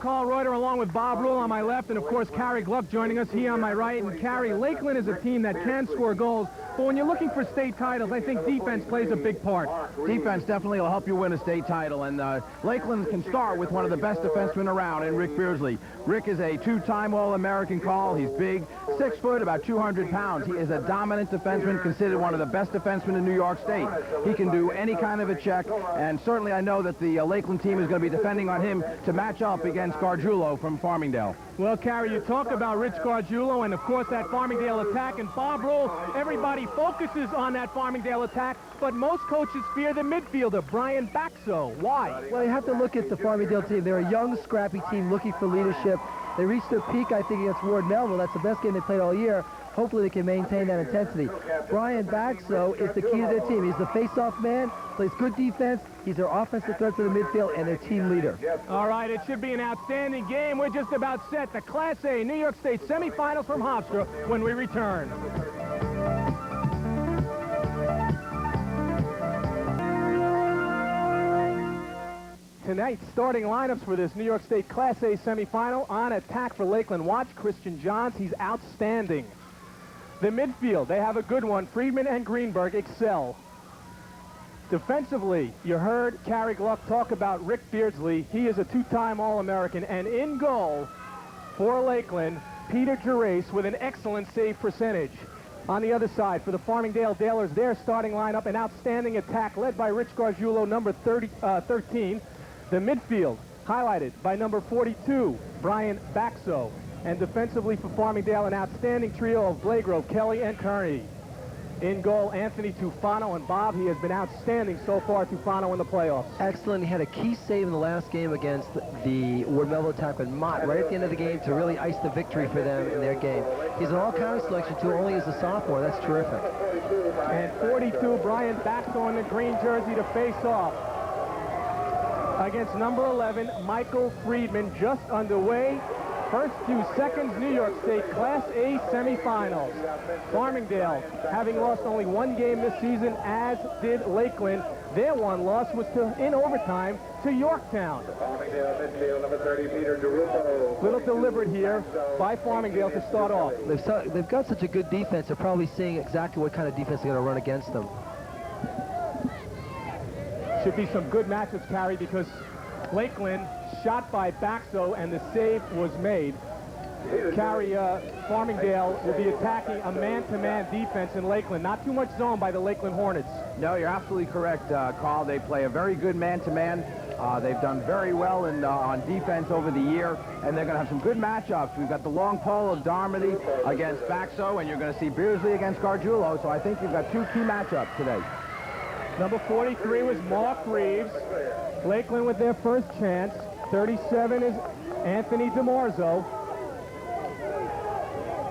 Carl Reuter along with Bob Rule on my left, and of course Carrie Gluck joining us, he on my right. And Carrie, Lakeland is a team that can score goals, but when you're looking for state titles, I think defense plays a big part. Defense definitely will help you win a state title, and Lakeland can start with one of the best defensemen around in Rick Beardsley. Rick is a two-time All-American call. He's big, 6 foot, about 200 pounds. He is a dominant defenseman, considered one of the best defensemen in New York State. He can do any kind of a check, and certainly I know that the Lakeland team is going to be defending on him to match up against Gargiulo from Farmingdale. Well, Carrie, you talk about Rich Gargiulo and, of course, that Farmingdale attack. And Bob Rule, everybody focuses on that Farmingdale attack, but most coaches fear the midfielder, Brian Baxo. Why? Well, you have to look at the Farmingdale team. They're a young, scrappy team looking for leadership. They reached their peak, I think, against Ward Melville. That's the best game they played all year. Hopefully they can maintain that intensity. Brian Baxo is the key to their team. He's the face-off man, plays good defense. He's their offensive threat to the midfield and their team leader. All right, it should be an outstanding game. We're just about set. The Class A New York State semifinals from Hofstra when we return. Tonight's starting lineups for this New York State Class A semifinal. On attack for Lakeland, watch Christian Johns. He's outstanding. The midfield, they have a good one. Friedman and Greenberg excel. Defensively, you heard Carrie Gluck talk about Rick Beardsley. He is a two-time All-American. And in goal for Lakeland, Peter Gerace with an excellent save percentage. On the other side, for the Farmingdale Dalers, their starting lineup, an outstanding attack led by Rich Gargiulo, number 13. The midfield, highlighted by number 42, Brian Baxo. And defensively for Farmingdale, an outstanding trio of Blagrove, Kelly, and Kearney. In goal, Anthony Tufano. And Bob, he has been outstanding so far, Tufano, in the playoffs. Excellent. He had a key save in the last game against the Ward Melville attack with Mott right at the end of the game to really ice the victory for them in their game. He's an all-county selection, too, only as a sophomore. That's terrific. And 42, Brian Baxo in the green jersey to face off against number 11, Michael Friedman, just underway. First few seconds, New York State Class A semifinals. Farmingdale, having lost only one game this season, as did Lakeland. Their one loss was in overtime to Yorktown. Little deliberate here by Farmingdale to start off. They've got such a good defense, they're probably seeing exactly what kind of defense they're going to run against them. Should be some good matchups, Carrie, because Lakeland shot by Baxo and the save was made. Carrie, Farmingdale will be attacking a man-to-man defense in Lakeland. Not too much zone by the Lakeland Hornets. No, you're absolutely correct, Carl. They play a very good man-to-man. They've done very well on defense over the year, and they're going to have some good matchups. We've got the long pole of Darmody against Baxo, and you're going to see Beardsley against Gargiulo, so I think you've got two key matchups today. Number 43 was Mark Reeves. Lakeland with their first chance. 37 is Anthony DeMarzo.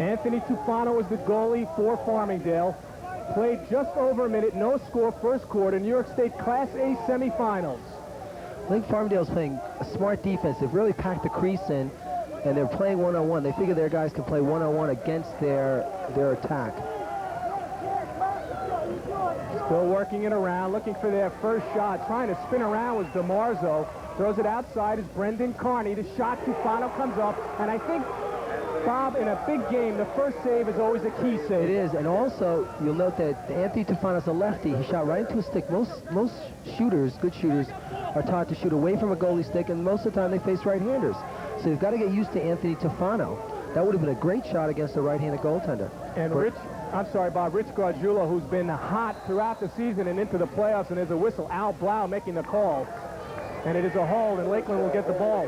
Anthony Tufano is the goalie for Farmingdale. Played just over a minute, no score, first quarter, New York State Class A semifinals. I think Farmingdale's playing a smart defense. They've really packed the crease in, and they're playing one-on-one. They figure their guys can play one-on-one against their attack. Still working it around, looking for their first shot. Trying to spin around was DeMarzo. Throws it outside is Brendan Carney. The shot, Tufano comes up. And I think, Bob, in a big game, the first save is always a key save. It is, and also, you'll note that Anthony Tufano's a lefty. He shot right into a stick. Most shooters, good shooters, are taught to shoot away from a goalie stick, and most of the time they face right-handers. So you've got to get used to Anthony Tufano. That would have been a great shot against a right-handed goaltender. And Rich Gargiulo, who's been hot throughout the season and into the playoffs, and there's a whistle. Al Blau making the call. And it is a hold, and Lakeland will get the ball.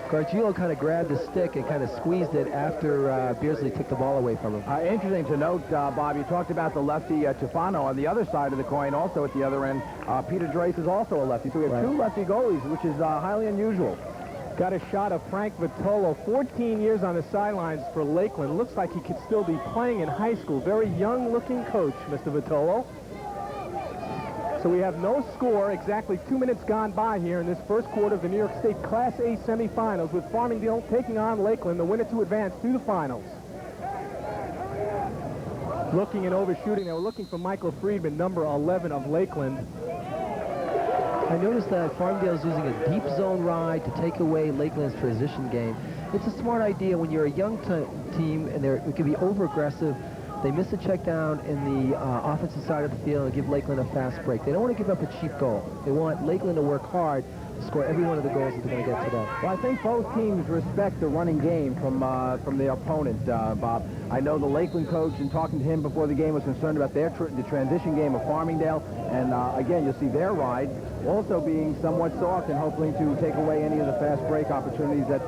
Gargiulo kind of grabbed the stick and kind of squeezed it after Beardsley took the ball away from him. Interesting to note, Bob, you talked about the lefty Tufano. On the other side of the coin, also at the other end, Peter Gerace is also a lefty. So we have two lefty goalies, which is highly unusual. Got a shot of Frank Vitolo, 14 years on the sidelines for Lakeland. Looks like he could still be playing in high school. Very young-looking coach, Mr. Vitolo. So we have no score, exactly 2 minutes gone by here in this first quarter of the New York State Class A semifinals, with Farmingdale taking on Lakeland, the winner to advance to the finals. Looking and overshooting, they were looking for Michael Friedman, number 11 of Lakeland. I noticed that Farmingdale's using a deep zone ride to take away Lakeland's transition game. It's a smart idea when you're a young team and it can be over-aggressive. They miss a check down in the offensive side of the field and give Lakeland a fast break. They don't want to give up a cheap goal. They want Lakeland to work hard to score every one of the goals that they're going to get today. Well, I think both teams respect the running game from their opponent, Bob. I know the Lakeland coach, in talking to him before the game, was concerned about the transition game of Farmingdale. And again, you'll see their ride also being somewhat soft and hoping to take away any of the fast break opportunities that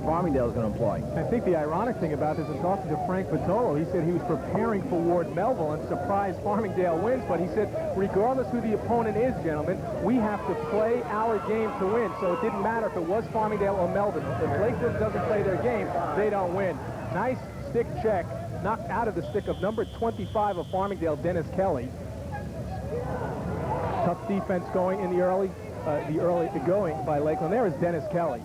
Farmingdale is going to employ. I think the ironic thing about this is talking to Frank Vitolo, he said he was preparing for Ward Melville and surprised Farmingdale wins, but he said regardless who the opponent is, gentlemen, we have to play our game to win. So it didn't matter if it was Farmingdale or Melville. If Lakeland doesn't play their game, they don't win. Nice stick check, knocked out of the stick of number 25 of Farmingdale, Dennis Kelly. Tough defense going in the early going by Lakeland. There is Dennis Kelly,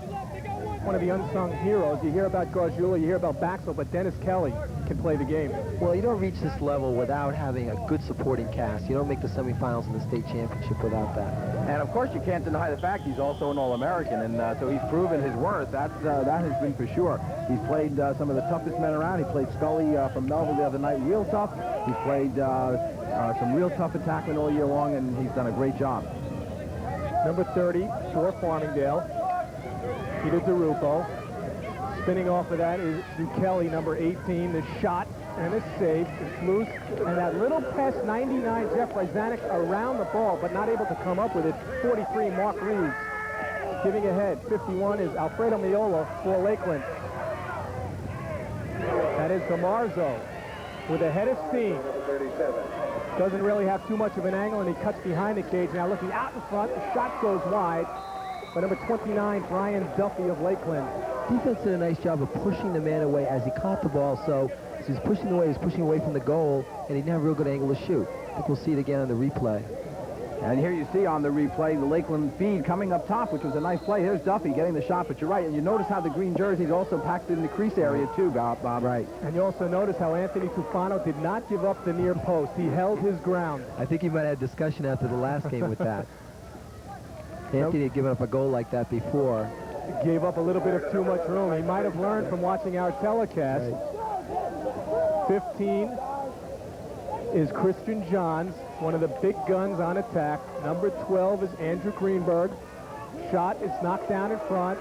one of the unsung heroes. You hear about Gargiulo, you hear about Baxel, but Dennis Kelly can play the game. Well, you don't reach this level without having a good supporting cast. You don't make the semifinals in the state championship without that. And of course, you can't deny the fact he's also an All-American, and so he's proven his worth. That has been for sure. He's played some of the toughest men around. He played Scully from Melville the other night, real tough. He's played some real tough attackmen all year long, and he's done a great job. Number 30 for Farmingdale, Peter DeRupo. Spinning off of that is Kelly, number 18. The shot and the save. It's loose. And that little pass, 99, Jeff Ryzanek around the ball, but not able to come up with it. 43, Mark Reeves. Giving ahead. 51 is Alfredo Miola for Lakeland. That is DeMarzo with a head of steam. Doesn't really have too much of an angle, and he cuts behind the cage. Now looking out in front, the shot goes wide. But number 29, Brian Duffy of Lakeland. Defense did a nice job of pushing the man away as he caught the ball. So as he's pushing away, he's pushing away from the goal, and he didn't have a real good angle to shoot. I think we'll see it again on the replay. And here you see on the replay the Lakeland feed coming up top, which was a nice play. Here's Duffy getting the shot, but you're right. And you notice how the green jersey's also packed in the crease area too, Bob. Right. And you also notice how Anthony Tufano did not give up the near post. He held his ground. I think he might have had a discussion after the last game with that. Anthony had given up a goal like that before. Gave up a little bit of too much room. He might have learned from watching our telecast. Right. 15 is Christian Johns, one of the big guns on attack. Number 12 is Andrew Greenberg. Shot is knocked down in front.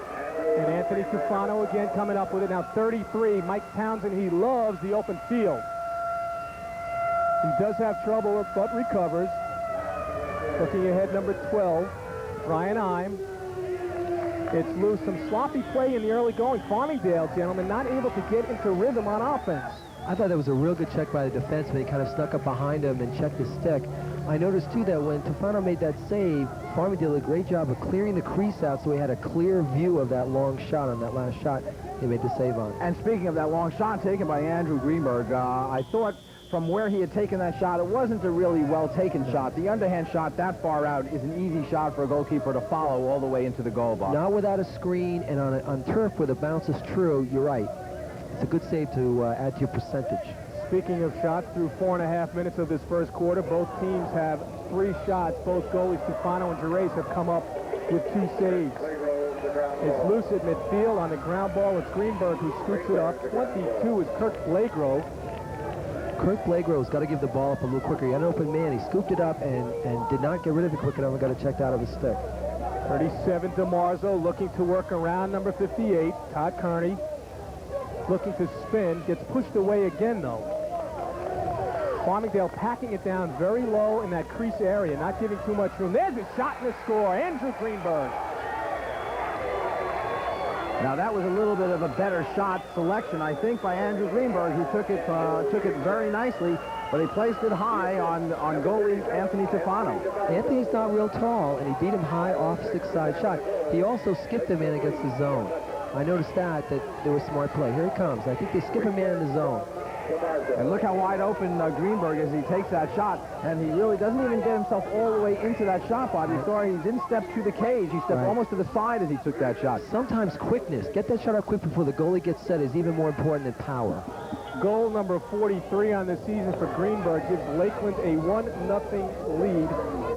And Anthony Tufano again coming up with it. Now 33, Mike Townsend, he loves the open field. He does have trouble, but recovers. Looking ahead, number 12, Brian Ime. It's loose. Some sloppy play in the early going. Farmingdale, gentlemen, not able to get into rhythm on offense. I thought that was a real good check by the defenseman. He kind of snuck up behind him and checked his stick. I noticed, too, that when Tufano made that save, Farmingdale did a great job of clearing the crease out so he had a clear view of that long shot on that last shot he made the save on. And speaking of that long shot taken by Andrew Greenberg, I thought from where he had taken that shot, it wasn't a really well-taken shot. The underhand shot that far out is an easy shot for a goalkeeper to follow all the way into the goal box. Not without a screen, and on turf where the bounce is true, you're right. It's a good save to add to your percentage. Speaking of shots, through 4.5 minutes of this first quarter, both teams have 3 shots. Both goalies, Tufano and Gerace, have come up with 2 saves. It's loose at midfield on the ground ball. It's Greenberg who scoots it up. 22 is Kirk Blagrove. Kirk Blagrove's got to give the ball up a little quicker. He had an open man. He scooped it up and did not get rid of it quick enough and got it checked out of his stick. 37, DeMarzo looking to work around number 58, Todd Kearney. Looking to spin, gets pushed away again, though. Farmingdale packing it down very low in that crease area, not giving too much room. There's a shot and a score. Andrew Greenberg. Now that was a little bit of a better shot selection, I think, by Andrew Greenberg, who took it very nicely, but he placed it high on goalie Anthony Tufano. Anthony's not real tall, and he beat him high off stick-side shot. He also skipped him in against the zone. I noticed that there was smart play. Here he comes. I think they skip a man in the zone. And look how wide open Greenberg is. He takes that shot, and he really doesn't even get himself all the way into that shot, Bob. You saw he didn't step to the cage. He stepped almost to the side as he took that shot. Sometimes quickness, get that shot out quick before the goalie gets set, is even more important than power. Goal number 43 on the season for Greenberg gives Lakeland a 1-0 lead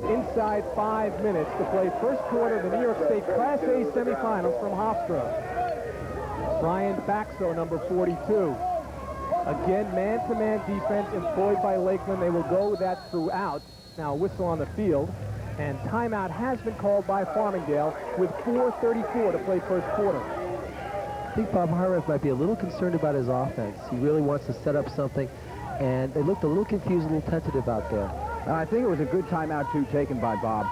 inside 5 minutes to play first quarter of the New York State Class A semifinals from Hofstra. Brian Baxo, number 42. Again, man-to-man defense employed by Lakeland. They will go with that throughout. Now, whistle on the field, and timeout has been called by Farmingdale with 4:34 to play first quarter. I think Bob Hartranft might be a little concerned about his offense. He really wants to set up something, and they looked a little confused, a little tentative out there. I think it was a good timeout, too, taken by Bob.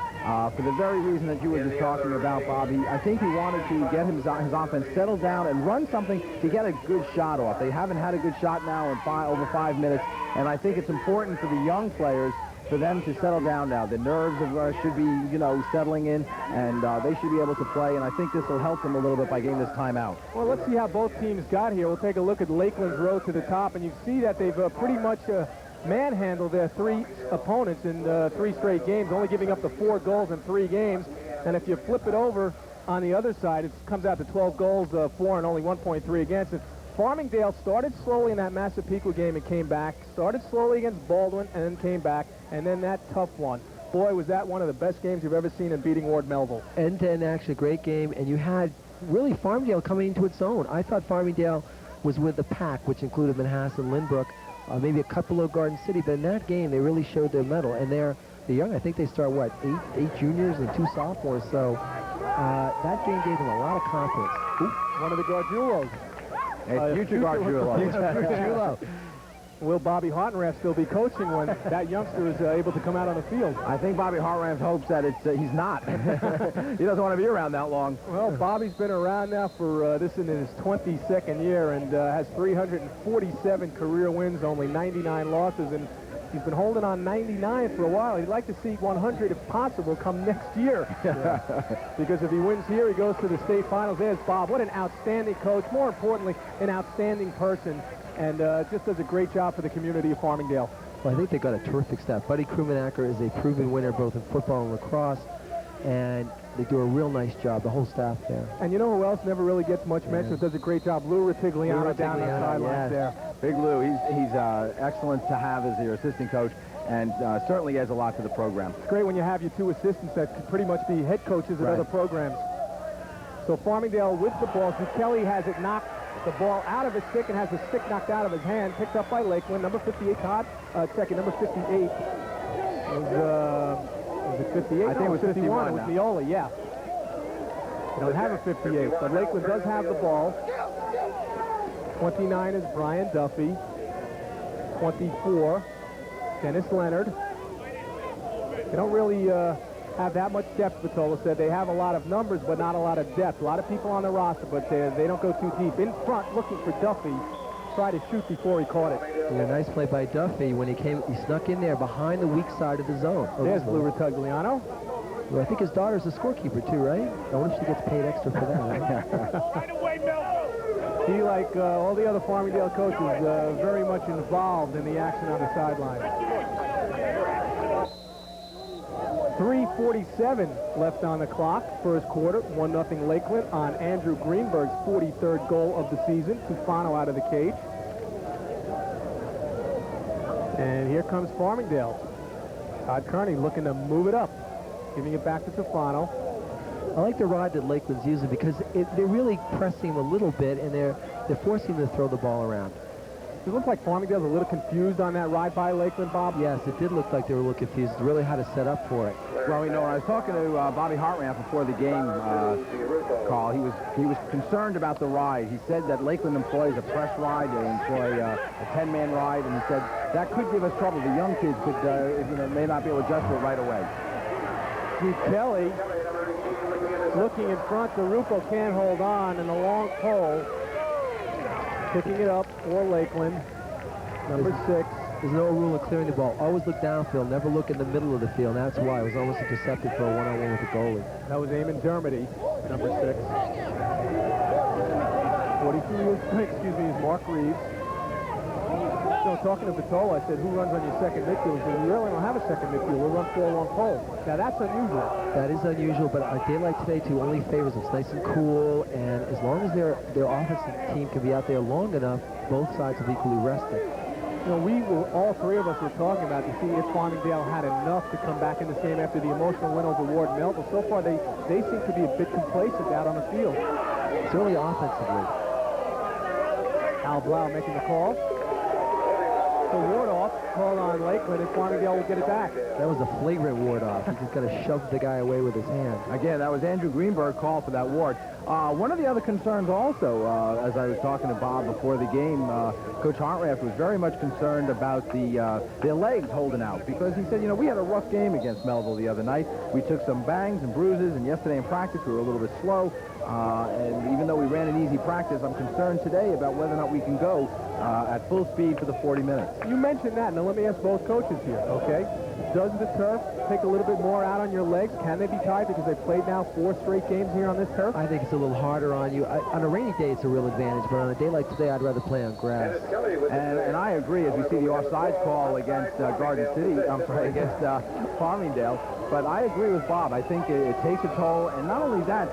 For the very reason that you were just talking about, Bob, I think he wanted to get his offense settled down and run something to get a good shot off. They haven't had a good shot now in over 5 minutes, and I think it's important for the young players for them to settle down now. The nerves should be, settling in, and they should be able to play, and I think this will help them a little bit by getting this timeout. Well, let's see how both teams got here. We'll take a look at Lakeland's road to the top, and you see that they've pretty much manhandled their 3 opponents in 3 straight games, only giving up the 4 goals in 3 games. And if you flip it over on the other side, it comes out to 12 goals, 4 and only 1.3 against it. Farmingdale started slowly in that Massapequa game and came back, started slowly against Baldwin and then came back, and then that tough one. Boy, was that one of the best games you've ever seen in beating Ward Melville. End-to-end action, great game, and you had really Farmingdale coming into its own. I thought Farmingdale was with the pack, which included Manhasset, Lynbrook, maybe a couple below Garden City, but in that game they really showed their mettle, and they're young. I think they start, what, 8 juniors and 2 sophomores, so that game gave them a lot of confidence. Ooh, one of the Gargiulos. Future Gargiulo. Will Bobby Hartranft still be coaching when that youngster is able to come out on the field? I think Bobby Hartranft hopes that he's not. He doesn't want to be around that long. Well, Bobby's been around now for this in his 22nd year and has 347 career wins, only 99 losses, and he's been holding on 99 for a while. He'd like to see 100 if possible come next year. Because if he wins here, he goes to the state finals. There's Bob. What an outstanding coach. More importantly, an outstanding person. And just does a great job for the community of Farmingdale. Well, I think they've got a terrific staff. Buddy Krumenacker is a proven winner both in football and lacrosse, and they do a real nice job, the whole staff there. And you know who else never really gets much mention, does a great job? Lou Ratigliano down on the sidelines there. Big Lou, he's excellent to have as your assistant coach, and certainly adds a lot to the program. It's great when you have your 2 assistants that could pretty much be head coaches at other programs. So Farmingdale with the ball. Kelly has it knocked the ball out of his stick and has the stick knocked out of his hand. Picked up by Lakeland. Number 58, Todd. Second. Number 58 was it 58? I think it was 51. It was Neola, yeah. They don't have a 58, but Lakeland does have the ball. 29 is Brian Duffy. 24, Dennis Leonard. They don't really have that much depth, Vitola said. They have a lot of numbers, but not a lot of depth. A lot of people on the roster, but they don't go too deep. In front, looking for Duffy. Tried to shoot before he caught it. Yeah, nice play by Duffy when he snuck in there behind the weak side of the zone. There's Lou Ratigliano. Well, I think his daughter's a scorekeeper too, right? I wonder if she gets paid extra for that. He, like all the other Farmingdale coaches, very much involved in the action on the sideline. 3:47 left on the clock, first quarter. 1-0 Lakeland on Andrew Greenberg's 43rd goal of the season. Tufano out of the cage. And here comes Farmingdale. Todd Kearney looking to move it up, giving it back to Tufano. I like the ride that Lakeland's using because they're really pressing him a little bit, and they're forcing him to throw the ball around. It looked like Farmingdale's a little confused on that ride by Lakeland, Bob. Yes, it did look like they were a little confused. Really how to set up for it. Well, when I was talking to Bobby Hartranft before the game call, he was concerned about the ride. He said that Lakeland employs a press ride, they employ a 10-man ride, and he said that could give us trouble. The young kids could, may not be able to adjust to it right away. Steve Kelly looking in front. DeRupo can't hold on, and the long pole picking it up for Lakeland. Number 6. There's no rule of clearing the ball. Always look downfield, never look in the middle of the field. And that's why it was almost intercepted for a one-on-one with the goalie. That was Eamon Dermody, number 6. 43 is Mark Reeves. So talking to Vitola, I said, who runs on your second midfield? He said, we really don't have a second midfield. We'll run 4-1 pole. Now, that's unusual. That is unusual, but a day like today, too, only favors us. Nice and cool, and as long as their offensive team can be out there long enough, both sides will be equally rested. You know, all three of us were talking about to see if Farmingdale had enough to come back in this game after the emotional win over Ward Melville. So far, they seem to be a bit complacent out on the field. Certainly offensively. Al Blau making the call. The ward-off called on Lakeland, and Farmingdale will get it back. That was a flagrant ward-off. He just got to shove the guy away with his hand. Again, that was Andrew Greenberg called for that ward. One of the other concerns also, as I was talking to Bob before the game, Coach Hartraft was very much concerned about their legs holding out, because he said, you know, we had a rough game against Melville the other night. We took some bangs and bruises, and yesterday in practice we were a little bit slow. And even though we ran an easy practice, I'm concerned today about whether or not we can go at full speed for the 40 minutes. You mentioned that. Now let me ask both coaches here, okay? Does the turf take a little bit more out on your legs? Can they be tired because they've played now 4 straight games here on this turf? I think it's a little harder on you. On a rainy day, it's a real advantage, but on a day like today, I'd rather play on grass. And I agree, as we see the offsides call against Garden City, against Farmingdale. But I agree with Bob. I think it takes a toll, and not only that,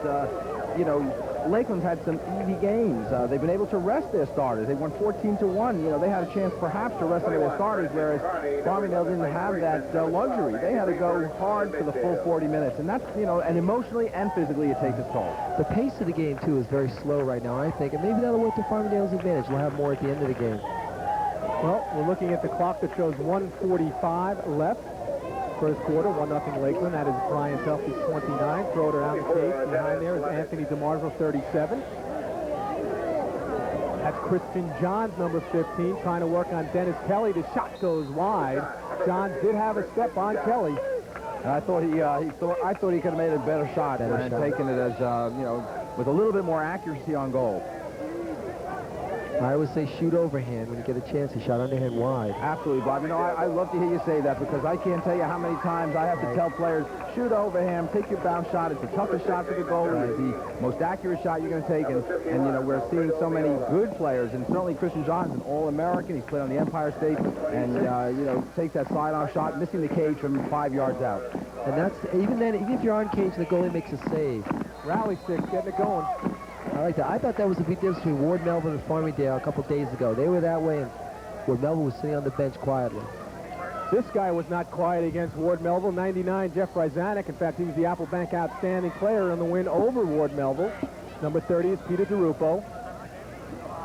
you know, Lakeland's had some easy games. They've been able to rest their starters. They won 14-1. You know, they had a chance perhaps to rest some of their starters, whereas Farmingdale didn't have that luxury. They had to go hard for the full 40 minutes, and that's, you know, and emotionally and physically it takes its toll. The pace of the game, too, is very slow right now, I think, and maybe that'll work to Farmingdale's advantage. We'll have more at the end of the game. Well, we're looking at the clock that shows 1:45 left. First quarter, 1-0 Lakeland. That is Brian Duffy, 29. Throw it around the cage. Behind there is Anthony DeMarzo, 37. That's Christian Johns, number 15, trying to work on Dennis Kelly. The shot goes wide. Johns did have a step on Kelly. And I thought he could have made a better shot and taken it as you know, with a little bit more accuracy on goal. I always say shoot overhand when you get a chance. He shot underhand wide. Absolutely, Bob. You know, I love to hear you say that, because I can't tell you how many times I have to tell players, shoot overhand, take your bounce shot. It's the toughest shot for the goalie. It's the most accurate shot you're going to take. And, you know, we're seeing so many good players, and certainly Christian Johns, an All-American. He's played on the Empire State, and, you know, takes that side-on shot, missing the cage from 5 yards out. And that's, even then, even if you're on cage, the goalie makes a save. Rally six, getting it going. I like that. I thought that was a big difference between Ward Melville and Farmingdale a couple days ago. They were that way, and Ward Melville was sitting on the bench quietly. This guy was not quiet against Ward Melville. 99, Jeff Ryzanek. In fact, he was the Apple Bank outstanding player in the win over Ward Melville. Number 30 is Peter DeRupo.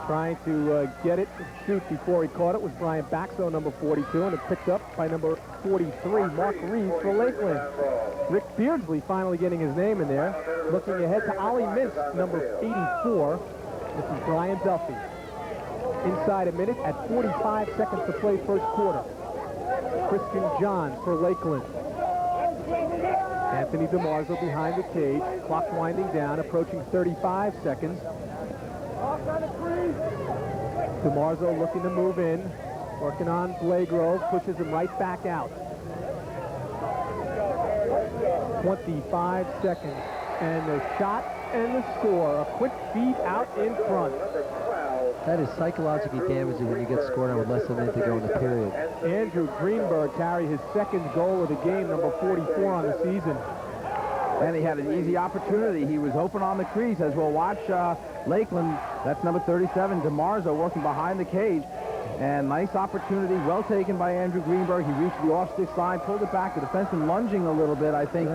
Trying to get it and shoot before he caught it was Brian Baxo, number 42, and it picked up by number 43, Mark Reeves for Lakeland. Rick Beardsley finally getting his name in there. Looking ahead to Ollie Mintz, number 84. This is Brian Duffy. Inside a minute at 45 seconds to play first quarter. Christian Johns for Lakeland. Anthony DeMarzo behind the cage. Clock winding down, approaching 35 seconds. DeMarzo looking to move in. Working on Blagrove, pushes him right back out. 25 seconds. And the shot and the score. A quick feed out in front. That is psychologically damaging when you get scored on with less than a minute to go in the period. Andrew Greenberg carried his second goal of the game, number 44 on the season. And he had an easy opportunity. He was open on the crease, as we'll watch Lakeland. That's number 37, DeMarzo, working behind the cage. And nice opportunity, well taken by Andrew Greenberg. He reached the off-stick side, pulled it back. The defenseman lunging a little bit, I think,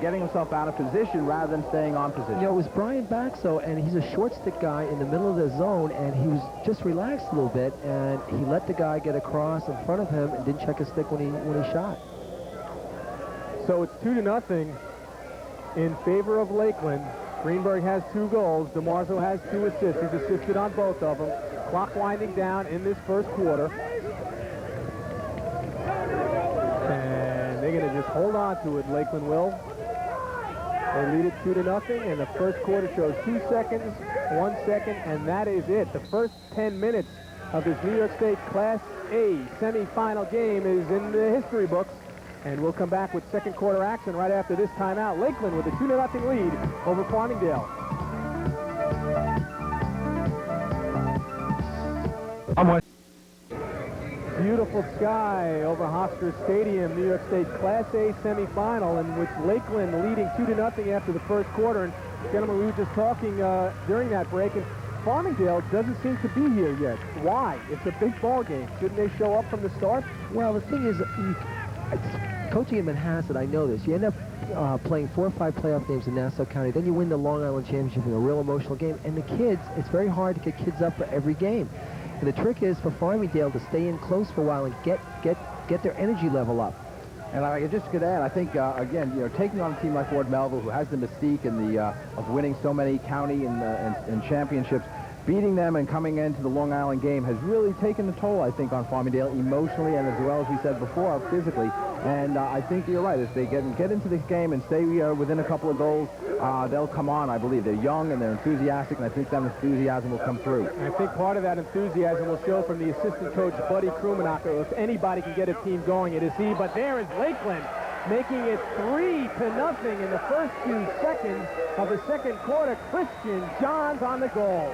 getting himself out of position rather than staying on position. You know, it was Brian Baxo, and he's a short-stick guy in the middle of the zone, and he was just relaxed a little bit, and he let the guy get across in front of him and didn't check his stick when he shot. So it's 2-0 in favor of Lakeland. Greenberg has 2 goals. DeMarzo has 2 assists. He's assisted on both of them. Clock winding down in this first quarter. And they're going to just hold on to it, Lakeland will. They lead it 2-0, and the first quarter shows 2 seconds, 1 second, and that is it. The first 10 minutes of this New York State Class A semifinal game is in the history books. And we'll come back with second quarter action right after this timeout. Lakeland with a 2-0 lead over Farmingdale. Beautiful sky over Hofstra Stadium, New York State Class A semifinal, in which Lakeland leading 2-0 after the first quarter. And gentlemen, we were just talking during that break, and Farmingdale doesn't seem to be here yet. Why? It's a big ball game. Shouldn't they show up from the start? Well, the thing is, coaching in Manhasset, I know this. You end up playing 4 or 5 playoff games in Nassau County. Then you win the Long Island Championship in a real emotional game. And the kids, it's very hard to get kids up for every game. And the trick is for Farmingdale to stay in close for a while and get their energy level up. And I just could add, I think, again, taking on a team like Ward Melville, who has the mystique and of winning so many county and championships, beating them and coming into the Long Island game has really taken a toll, I think, on Farmingdale emotionally and, as well as we said before, physically. And I think you're right. If they get into this game and stay within a couple of goals, they'll come on, I believe. They're young and they're enthusiastic, and I think that enthusiasm will come through. And I think part of that enthusiasm will show from the assistant coach, Buddy Krumanacher. If anybody can get a team going, it is he. But there is Lakeland making it 3-0 in the first few seconds of the second quarter. Christian Johns on the goal.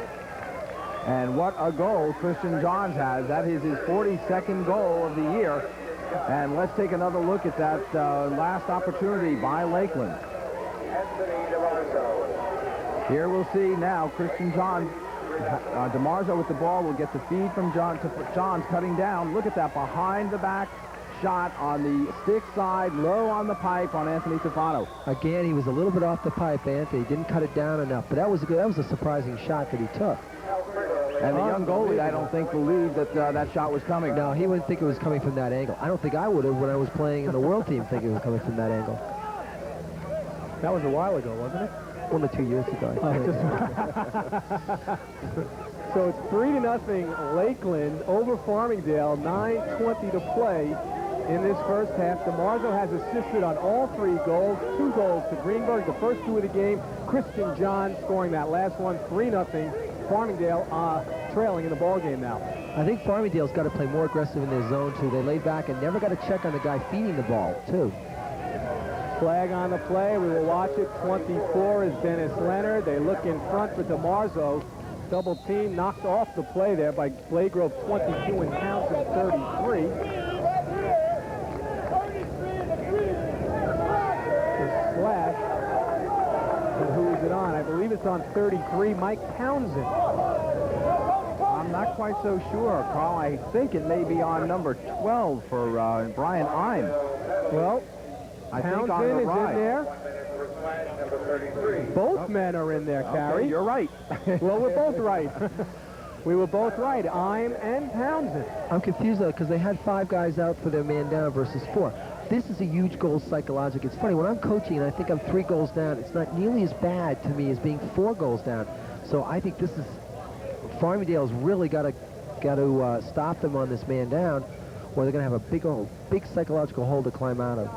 And what a goal Christian Johns has. That is his 42nd goal of the year. And let's take another look at that last opportunity by Lakeland. Here we'll see now Christian Johns. DeMarzo with the ball will get the feed from Johns cutting down. Look at that behind the back shot on the stick side, low on the pipe on Anthony Tufano. Again, he was a little bit off the pipe, Anthony. He didn't cut it down enough. But that was a surprising shot that he took. And the young goalie, I don't think, believed that that shot was coming. No, he wouldn't think it was coming from that angle. I don't think I would have when I was playing in the World Team think it was coming from that angle. That was a while ago, wasn't it? 1 or 2 years ago. So it's 3-0 Lakeland over Farmingdale, 9:20 to play in this first half. DeMarzo has assisted on all 3 goals, 2 goals to Greenberg, the first 2 of the game. Christian John scoring that last one, 3-0. Farmingdale trailing in the ball game now. I think Farmingdale's got to play more aggressive in their zone, too. They laid back and never got a check on the guy feeding the ball, too. Flag on the play. We will watch it. 24 is Dennis Leonard. They look in front for DeMarzo. Double team knocked off the play there by Blagrove, 22, and Townsend, 33. The slash. And who is it on? I believe it's on 33, Mike Townsend. I'm not quite so sure, Carl. I think it may be on number 12 for Brian Eim. Well, I think Townsend on the is right. in there. Both men are in there, Carrie. Okay, you're right. Well, we're both right. We were both right, Eim and Townsend. I'm confused, though, because they had 5 guys out for their man down versus 4. This is a huge goal psychological. It's funny, when I'm coaching and I think I'm 3 goals down, it's not nearly as bad to me as being 4 goals down. So I think this is, Farmingdale's really got to stop them on this man down, or they're going to have a big psychological hole to climb out of.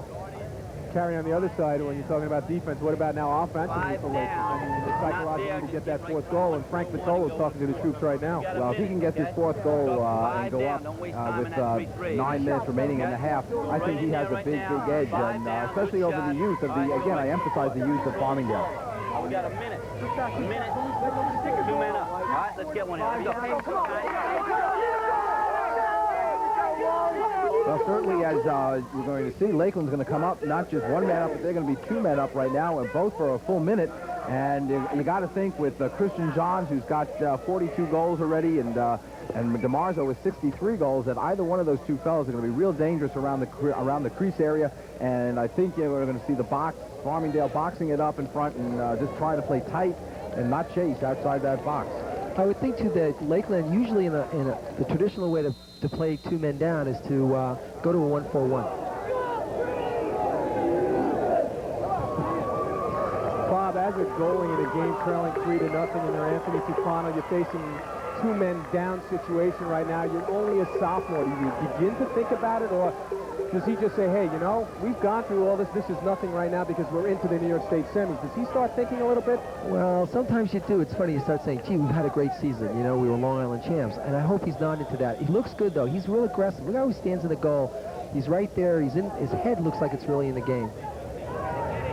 Carry on the other side, when you're talking about defense, what about now offensively for Lakeland? I mean, the psychological to get that 4th goal, and Frank Vitola is talking to the troops right now. Well, if he can get this 4th goal and go up with 9 minutes remaining in the half, I think he has a big edge, and especially over the youth of the, again, I emphasize the youth of Farmingdale. We got a minute. A minute. 2 men up. All right, let's get one here. Let's go. Well, certainly, as you're going to see, Lakeland's going to come up, not just 1 man up, but they're going to be 2 men up right now, and both for a full minute. And you got to think with Christian Johns, who's got 42 goals already, and DeMarzo with 63 goals, that either one of those 2 fellas are going to be real dangerous around the crease area. And I think we're going to see the Farmingdale boxing it up in front and just trying to play tight and not chase outside that box. I would think, too, that Lakeland usually the traditional way to play 2 men down is to go to a 1-4-1. Bob, as a goalie in a game trailing 3-0 and you're Anthony Tufano, you're facing 2 men down situation right now. You're only a sophomore. Do you begin to think about it, or does he just say, hey, you know, we've gone through all this. This is nothing right now because we're into the New York State semis. Does he start thinking a little bit? Well, sometimes you do. It's funny. You start saying, gee, we've had a great season. You know, we were Long Island champs. And I hope he's not into that. He looks good, though. He's real aggressive. Look how he stands in the goal. He's right there. His head looks like it's really in the game.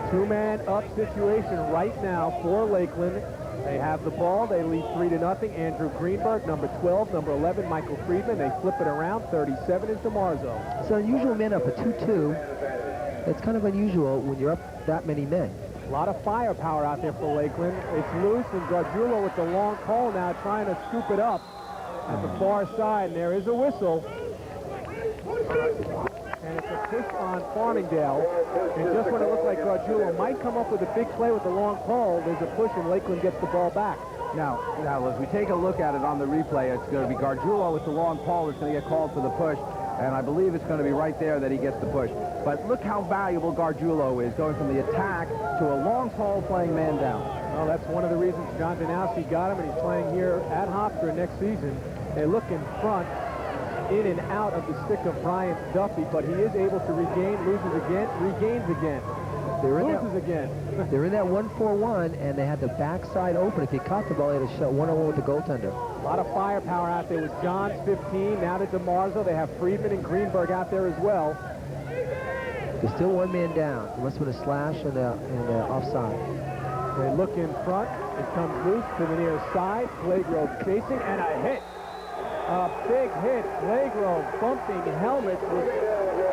2-man up situation right now for Lakeland. They have the ball. They lead 3-0. Andrew Greenberg, number 12, number 11, Michael Friedman. They flip it around. 37 is DeMarzo. It's an unusual man up, a 2-2. It's kind of unusual when you're up that many men. A lot of firepower out there for Lakeland. It's loose, and Gargiulo with the long pole now trying to scoop it up at the far side. And there is a whistle. And it's a push on Farmingdale. And just when it looked like Gargiulo might come up with a big play with the long pole, there's a push and Lakeland gets the ball back. Now, as we take a look at it on the replay, it's going to be Gargiulo with the long pole that's going to get called for the push. And I believe it's going to be right there that he gets the push. But look how valuable Gargiulo is, going from the attack to a long pole playing man down. Well, that's one of the reasons John Danowski got him, and he's playing here at Hofstra next season. They look in front, in and out of the stick of Bryant Duffy, but he is able to regain, loses again, regains again. Loses again. They're in that 1-4-1, and they had the backside open. If he caught the ball, he had a shot 1-on-1 with the goaltender. A lot of firepower out there with Johns 15, now to DeMarzo. They have Friedman and Greenberg out there as well. There's still one man down. It must have been a slash and offside. They look in front. It comes loose to the near side. Blagrove chasing, and a hit. A big hit. Blagrove bumping helmets with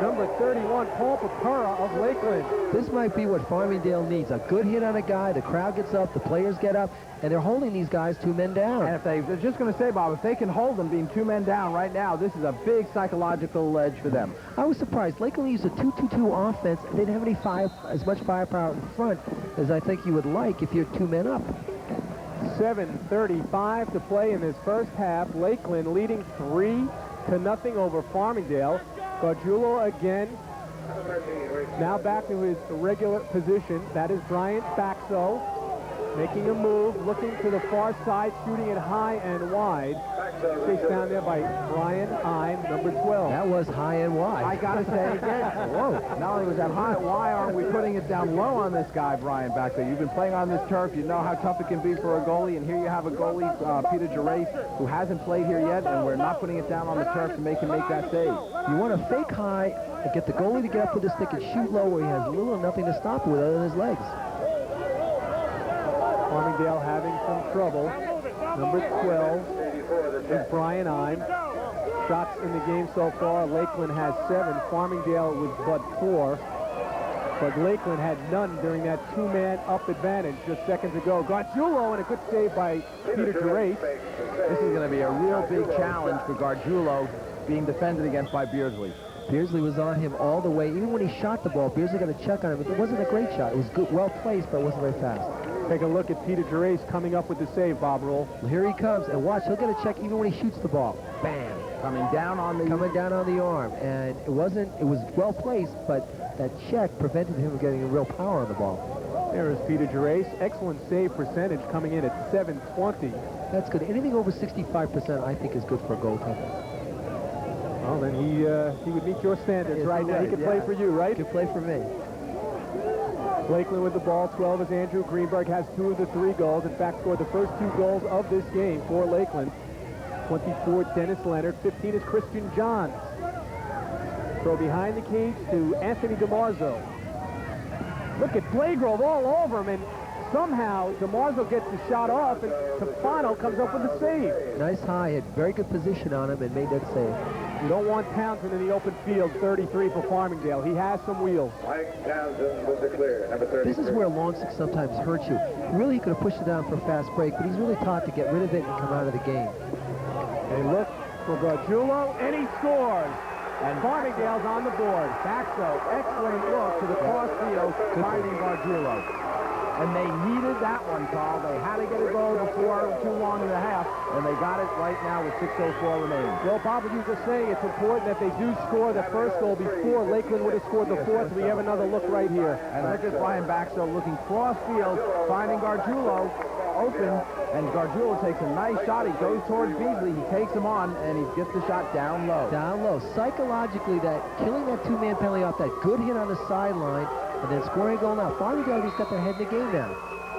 number 31, Paul Papura of Lakeland. This might be what Farmingdale needs. A good hit on a guy, the crowd gets up, the players get up, and they're holding these guys 2 men down. And if they're just going to say, Bob, if they can hold them being 2 men down right now, this is a big psychological edge for them. I was surprised. Lakeland used a 2-2-2 offense. They didn't have as much firepower in front as I think you would like if you're 2 men up. 7:35 to play in this first half. Lakeland leading 3-0 over Farmingdale. Gargiulo again, now back to his regular position. That is Bryant Baxo, making a move, looking to the far side, shooting it high and wide. Chased down there by Brian Ime, number 12. That was high and wide. I got to say again, whoa, not only was that high, why aren't we putting it down low on this guy, Brian Baxo? You've been playing on this turf. You know how tough it can be for a goalie, and here you have a goalie, Peter Gerace, who hasn't played here yet, and we're not putting it down on the turf to make him make that save. You want to fake high and get the goalie to get up with the stick and shoot low where he has little or nothing to stop it with other than his legs. Farmingdale having some trouble. Number 12 is Brian Ime. Shots in the game so far, Lakeland has 7. Farmingdale with but 4. But Lakeland had none during that 2-man up advantage just seconds ago. Gargiulo, and a good save by Peter Gerace. This is going to be a real big challenge for Gargiulo being defended against by Beardsley. Beardsley was on him all the way. Even when he shot the ball, Beardsley got a check on him. It wasn't a great shot. It was good, well placed, but it wasn't very fast. Take a look at Peter Gerace coming up with the save, Bob Roll. Well, here he comes, and watch, he'll get a check even when he shoots the ball. Bam! Coming down on the arm, and it was well placed, but that check prevented him from getting a real power on the ball. There is Peter Gerace. Excellent save percentage coming in at 720. That's good. Anything over 65% I think is good for a goaltender. Well, then he would meet your standards right now. He could play for you, right? He could play for me. Lakeland with the ball. 12 is Andrew Greenberg, has 2 of the 3 goals. In fact, scored the first 2 goals of this game for Lakeland. 24, Dennis Leonard. 15 is Christian Johns. Throw behind the cage to Anthony DeMarzo. Look at Blagrove all over him, and somehow DeMarzo gets the shot off, and Tofano comes up with a save. Nice high hit. Very good position on him and made that save. You don't want Townsend in the open field, 33 for Farmingdale. He has some wheels. Mike Townsend with the clear, number 33. This is where long six sometimes hurts you. Really, he could have pushed it down for a fast break, but he's really taught to get rid of it and come out of the game. They look for Gargiulo, and he scores. And Farmingdale's on the board. Baxo, excellent look to the cross field, finding Gargiulo. And they needed that one, Carl. They had to get a goal before too long and a half, and they got it right now with 6:04 remaining. Well, Bob, what you were just saying, it's important that they do score the first goal before Lakeland would have scored the fourth. We have another look right here. And look at Brian Baxo looking cross field, finding Gargiulo open, and Gargiulo takes a nice shot. He goes towards Beasley. He takes him on, and he gets the shot down low. Down low. Psychologically, that killing that 2-man penalty off that good hit on the sideline, and then scoring a goal now. Farmingdale just got their head in the game now.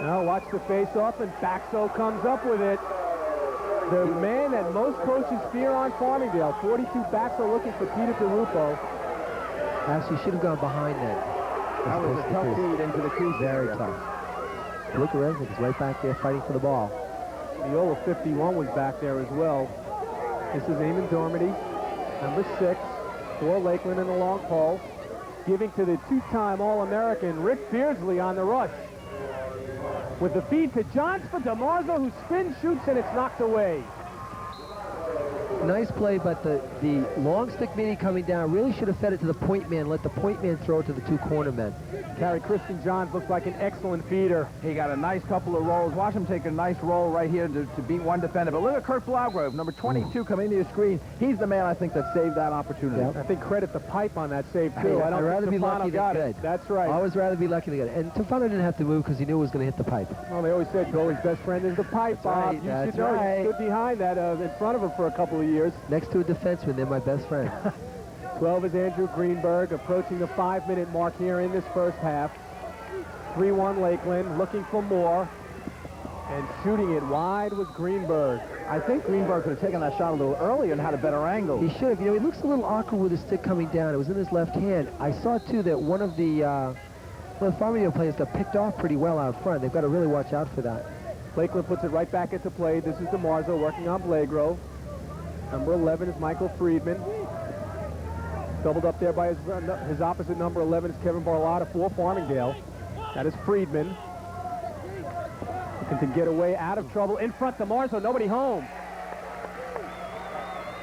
Now watch the face-off, and Baxo comes up with it. The man that most coaches fear on Farmingdale, 42 Baxo looking for Peter DeRupo. Actually, should have gone behind that. That was a tough feed into the crease. Very tough. Luke Resnick is right back there fighting for the ball. Viola 51 was back there as well. This is Eamon Dormady, number 6, for Lakeland in the long pole. Giving to the 2-time All-American Rick Beardsley on the rush. With the feed to Johns for DeMarzo, who spins, shoots, and it's knocked away. Nice play, but the long stick mini coming down really should have fed it to the point man, let the point man throw it to the two corner men. Carry Christian Johns looks like an excellent feeder. He got a nice couple of rolls. Watch him take a nice roll right here to beat one defender. But look at Kurt Blaugrove, number 22, coming into your screen. He's the man, I think, that saved that opportunity. Yep. I think credit the pipe on that save, too. I'd rather be lucky than good. That's right. I always rather be lucky than good. And Tufano didn't have to move because he knew it was going to hit the pipe. Well, they always said goalie's best friend is the pipe, Bob. Right, You that's should know. right. You stood behind that in front of him for a couple of years. Next to a defenseman, they're my best friend. 12 is Andrew Greenberg, approaching the 5-minute mark here in this first half. 3-1 Lakeland, looking for more. And shooting it wide was Greenberg. I think Greenberg could have taken that shot a little earlier and had a better angle. He should have. You know, he looks a little awkward with his stick coming down. It was in his left hand. I saw, too, that one of the Farmingdale players got picked off pretty well out front. They've got to really watch out for that. Lakeland puts it right back into play. This is DeMarzo working on Blagrove. Number 11 is Michael Friedman. Doubled up there by his opposite number 11 is Kevin Barlotta for Farmingdale. That is Friedman. Looking to get away out of trouble. In front, DeMarzo, nobody home.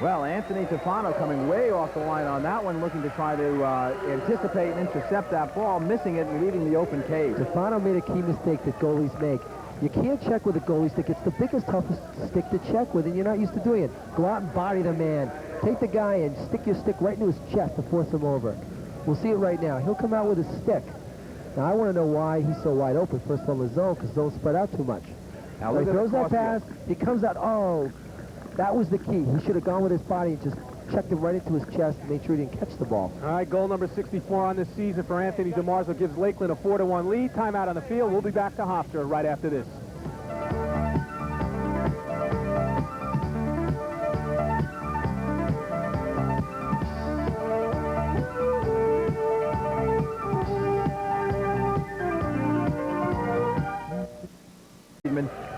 Well, Anthony Tufano coming way off the line on that one, looking to try to anticipate and intercept that ball, missing it and leaving the open cage. Tufano made a key mistake that goalies make. You can't check with a goalie stick. It's the biggest, toughest stick to check with, and you're not used to doing it. Go out and body the man. Take the guy and stick your stick right into his chest to force him over. We'll see it right now. He'll come out with his stick. Now, I want to know why he's so wide open, first of all, in the zone, because zone spread out too much. Now, So he look at throws the that pass. crossfield. He comes out. Oh, that was the key. He should have gone with his body and just checked him right into his chest and made sure he didn't catch the ball. All right, goal number 64 on this season for Anthony DeMarzo gives Lakeland a 4-1 lead. Timeout on the field. We'll be back to Hofstra right after this.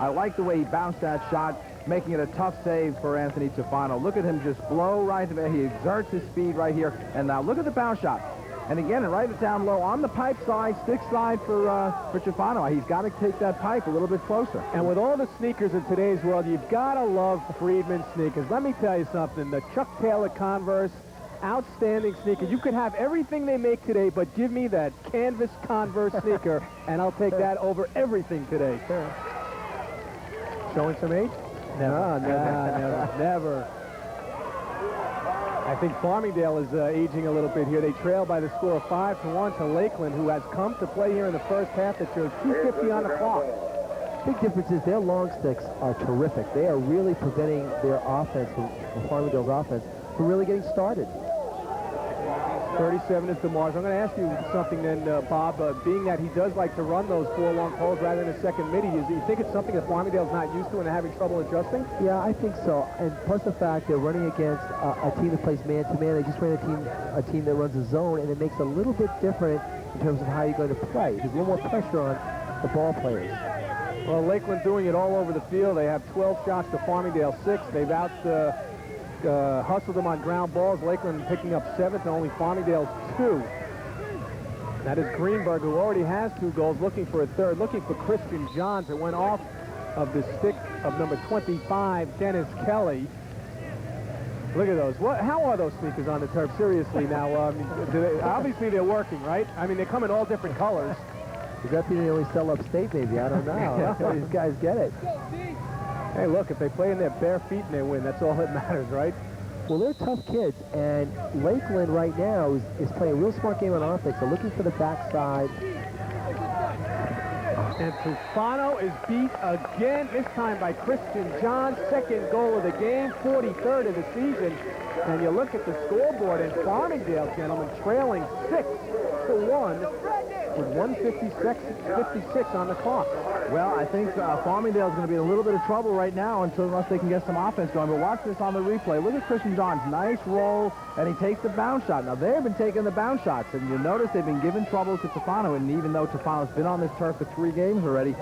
I like the way he bounced that shot, making it a tough save for Anthony Tufano. Look at him just blow right there. He exerts his speed right here. And now look at the bounce shot. And again, right it down low on the pipe side, stick side for Tufano. He's got to take that pipe a little bit closer. And with all the sneakers in today's world, you've got to love Friedman sneakers. Let me tell you something. The Chuck Taylor Converse, outstanding sneaker. You could have everything they make today, but give me that canvas Converse sneaker, and I'll take that over everything today. Showing some age? Never. No, never. Never. I think Farmingdale is aging a little bit here. They trail by the score of 5-1 to Lakeland, who has come to play here in the first half that shows 2:50 on the clock. Big difference is their long sticks are terrific. They are really preventing their offense, from Farmingdale's offense, from really getting started. 37 is DeMarzo. I'm going to ask you something then, Bob. Being that he does like to run those 4 long poles rather than a second midi, do you think it's something that Farmingdale's not used to and they're having trouble adjusting? Yeah, I think so. And plus the fact they're running against a team that plays man-to-man. They just ran a team that runs a zone, and it makes it a little bit different in terms of how you're going to play. There's a little more pressure on the ball players. Well, Lakeland doing it all over the field. They have 12 shots to Farmingdale 6. They've hustled them on ground balls. Lakeland picking up 7th and only Farmingdale 2. That is Greenberg, who already has 2 goals, looking for a third, looking for Christian Johns. It went off of the stick of number 25, Dennis Kelly. Look at those. How are those sneakers on the turf? Seriously now. Obviously they're working, right? I mean, they come in all different colors. Does that mean they only sell upstate, maybe? I don't know. These guys get it. Hey, look, if they play in their bare feet and they win, that's all that matters, right? Well, they're tough kids, and Lakeland right now is playing a real smart game on offense. They're looking for the backside. And Tufano is beat again, this time by Christian Johns. 2nd goal of the game, 43rd of the season. And you look at the scoreboard, and Farmingdale, gentlemen, trailing 6-1 with 1:56 on the clock. Well, I think Farmingdale's going to be in a little bit of trouble right now unless they can get some offense going. But watch this on the replay. Look at Christian Johns. Nice roll, and he takes the bounce shot. Now, they've been taking the bounce shots, and you'll notice they've been giving trouble to Tufano. And even though Tufano's been on this turf for 3 games already,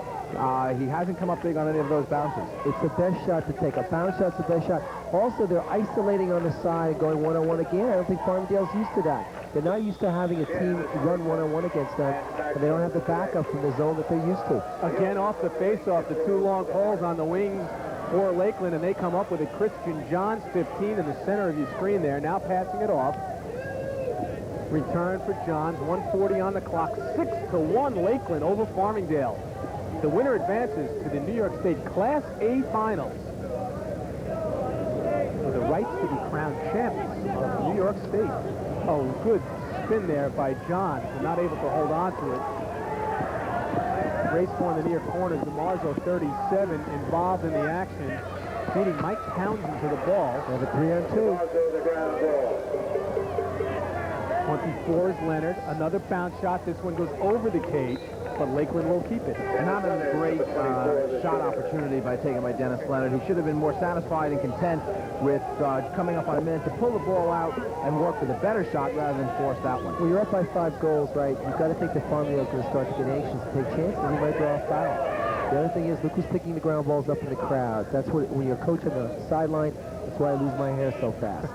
he hasn't come up big on any of those bounces. It's the best shot to take. A bounce shot's the best shot. Also, they're isolating on the side, going one-on-one again. I don't think Farmingdale's used to that. They're not used to having a team run one-on-one against them, and they don't have the backup from the zone that they're used to. Again, off the face-off, the two long poles on the wings for Lakeland, and they come up with it. Christian Johns, 15, in the center of your screen there, now passing it off. Return for Johns, 1:40 on the clock, 6-1 Lakeland over Farmingdale. The winner advances to the New York State Class A Finals, with the rights to be crowned champions of New York State. Oh, good spin there by Johns, but not able to hold on to it. Race for in the near corners, DeMarzo, 37, involved in the action, beating Mike Townsend to the ball. They have a 3-on-2. 24 is Leonard. Another bounce shot. This one goes over the cage, but Lakeland will keep it. Not a great shot opportunity by Dennis Leonard. He should have been more satisfied and content with coming up on a minute to pull the ball out and work for the better shot rather than force that one. Well, you're up by 5 goals, right? You've got to think the Farmingdale is going to start to get anxious to take chances. He might draw a foul. The other thing is, look who's picking the ground balls up in the crowd. That's what, when you're a coach on the sideline, that's why I lose my hair so fast.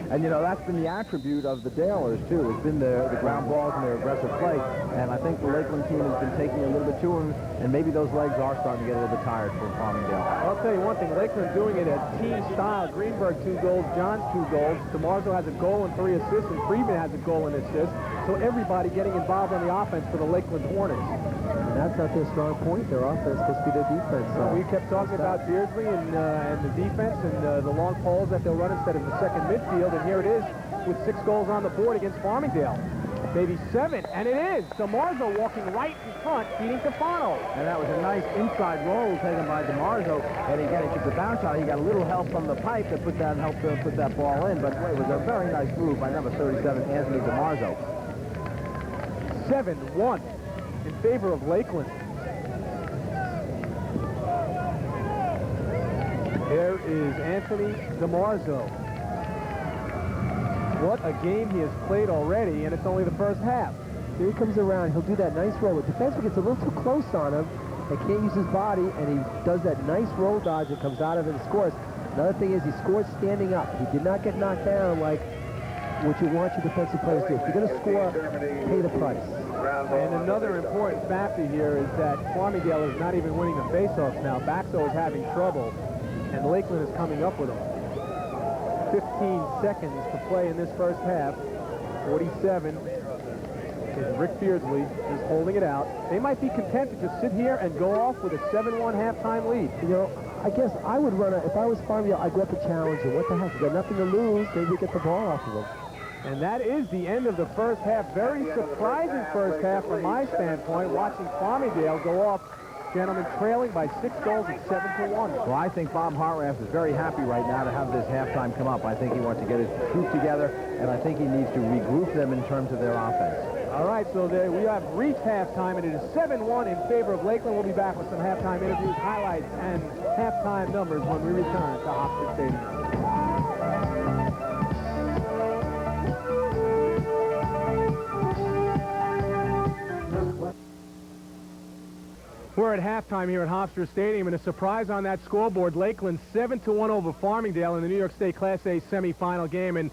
And, you know, that's been the attribute of the Dalers, too. It's been the ground balls and their aggressive play. And I think the Lakeland team has been taking a little bit to them, and maybe those legs are starting to get a little bit tired for Farmingdale. I'll tell you one thing. Lakeland doing it at team style. Greenberg, 2 goals. Johns, 2 goals. DeMarzo has a goal and 3 assists, and Friedman has a goal and assist. So everybody getting involved on the offense for the Lakeland Hornets. And that's not their strong point. Their offense must be their defense. We kept talking about Beardsley and the defense and the long poles that they'll run instead of the second midfield, and here it is with 6 goals on the board against Farmingdale. Maybe 7, and it is. DeMarzo walking right in front, beating Tefano. And that was a nice inside roll taken by DeMarzo, and again, he took the bounce shot. He got a little help from the pipe that helped put that ball in, but it was a very nice move by number 37, Anthony DeMarzo. 7-1 in favor of Lakeland. There is Anthony DeMarzo. What a game he has played already, and it's only the first half. Here he comes around. He'll do that nice roll. The defenseman gets a little too close on him. They can't use his body, and he does that nice roll dodge that comes out of it and scores. Another thing is he scored standing up. He did not get knocked down like what you want your defensive players to do. If you're going to score, pay the price. And another important factor here is that Farmingdale is not even winning the faceoffs now. Baxo is having trouble, and Lakeland is coming up with them. 15 seconds to play in this first half. 47 is Rick Beardsley. He's holding it out. They might be content to just sit here and go off with a 7-1 halftime lead. You know, I guess I would run if I was Farmingdale, I'd go up and challenge him. What the heck? You got nothing to lose. Maybe we get the ball off of him. And that is the end of the first half. Very surprising first half from my standpoint, watching Farmingdale go off, gentlemen, trailing by 6 goals at 7-1. Well, I think Bob Hartraff is very happy right now to have this halftime come up. I think he wants to get his troop together, and I think he needs to regroup them in terms of their offense. All right, so there we have reached halftime, and it is 7-1 in favor of Lakeland. We'll be back with some halftime interviews, highlights, and halftime numbers when we return to Hofstra Stadium. We're at halftime here at Hofstra Stadium, and a surprise on that scoreboard. Lakeland 7-1 over Farmingdale in the New York State Class A semifinal game, and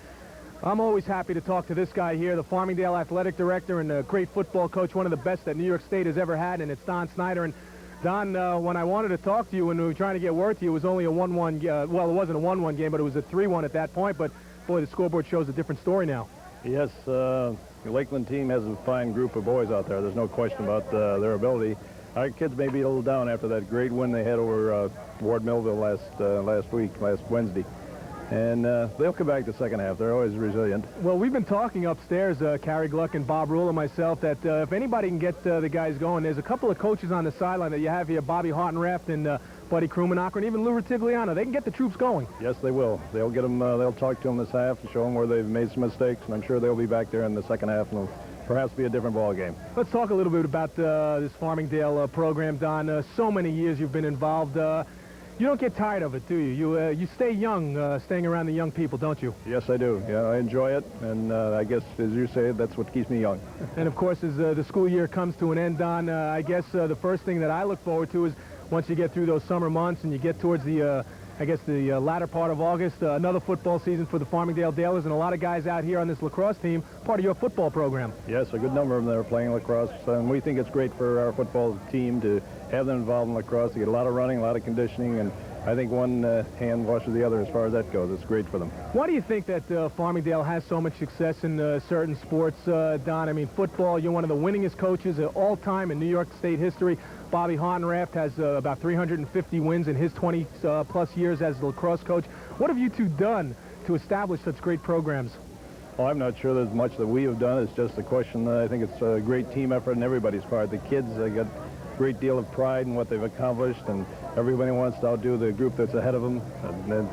I'm always happy to talk to this guy here, the Farmingdale athletic director and a great football coach, one of the best that New York State has ever had, and it's Don Snyder. And Don, when I wanted to talk to you when we were trying to get word to you, it was only a 1-1, well, it wasn't a 1-1 game, but it was a 3-1 at that point, but boy, the scoreboard shows a different story now. Yes, the Lakeland team has a fine group of boys out there. There's no question about their ability. Our kids may be a little down after that great win they had over Ward Millville last Wednesday. And they'll come back the second half. They're always resilient. Well, we've been talking upstairs, Carrie Gluck and Bob Rule and myself, that if anybody can get the guys going, there's a couple of coaches on the sideline that you have here, Bobby Hartenraft and Buddy Krumanacher, and even Lou Ritigliano. They can get the troops going. Yes, they will. They'll get them. They'll talk to them this half and show them where they've made some mistakes, and I'm sure they'll be back there in the second half, and it'll perhaps be a different ball game. Let's talk a little bit about this Farmingdale program, Don. So many years you've been involved. You don't get tired of it, do you? You stay young, staying around the young people, don't you? Yes, I do. Yeah, I enjoy it, and I guess, as you say, that's what keeps me young. And, of course, as the school year comes to an end, Don, I guess the first thing that I look forward to is once you get through those summer months and you get towards the I guess, the latter part of August. Another football season for the Farmingdale Dalers, and a lot of guys out here on this lacrosse team, part of your football program. Yes, a good number of them that are playing lacrosse, and we think it's great for our football team to have them involved in lacrosse. They get a lot of running, a lot of conditioning, and I think one hand washes the other as far as that goes. It's great for them. Why do you think that Farmingdale has so much success in certain sports, Don? I mean, football, you're one of the winningest coaches of all time in New York State history. Bobby Hartenraft has about 350 wins in his 20-plus years as the lacrosse coach. What have you two done to establish such great programs? Well, I'm not sure there's much that we have done. It's just a question. I think it's a great team effort on everybody's part. The kids got a great deal of pride in what they've accomplished, and everybody wants to outdo the group that's ahead of them. And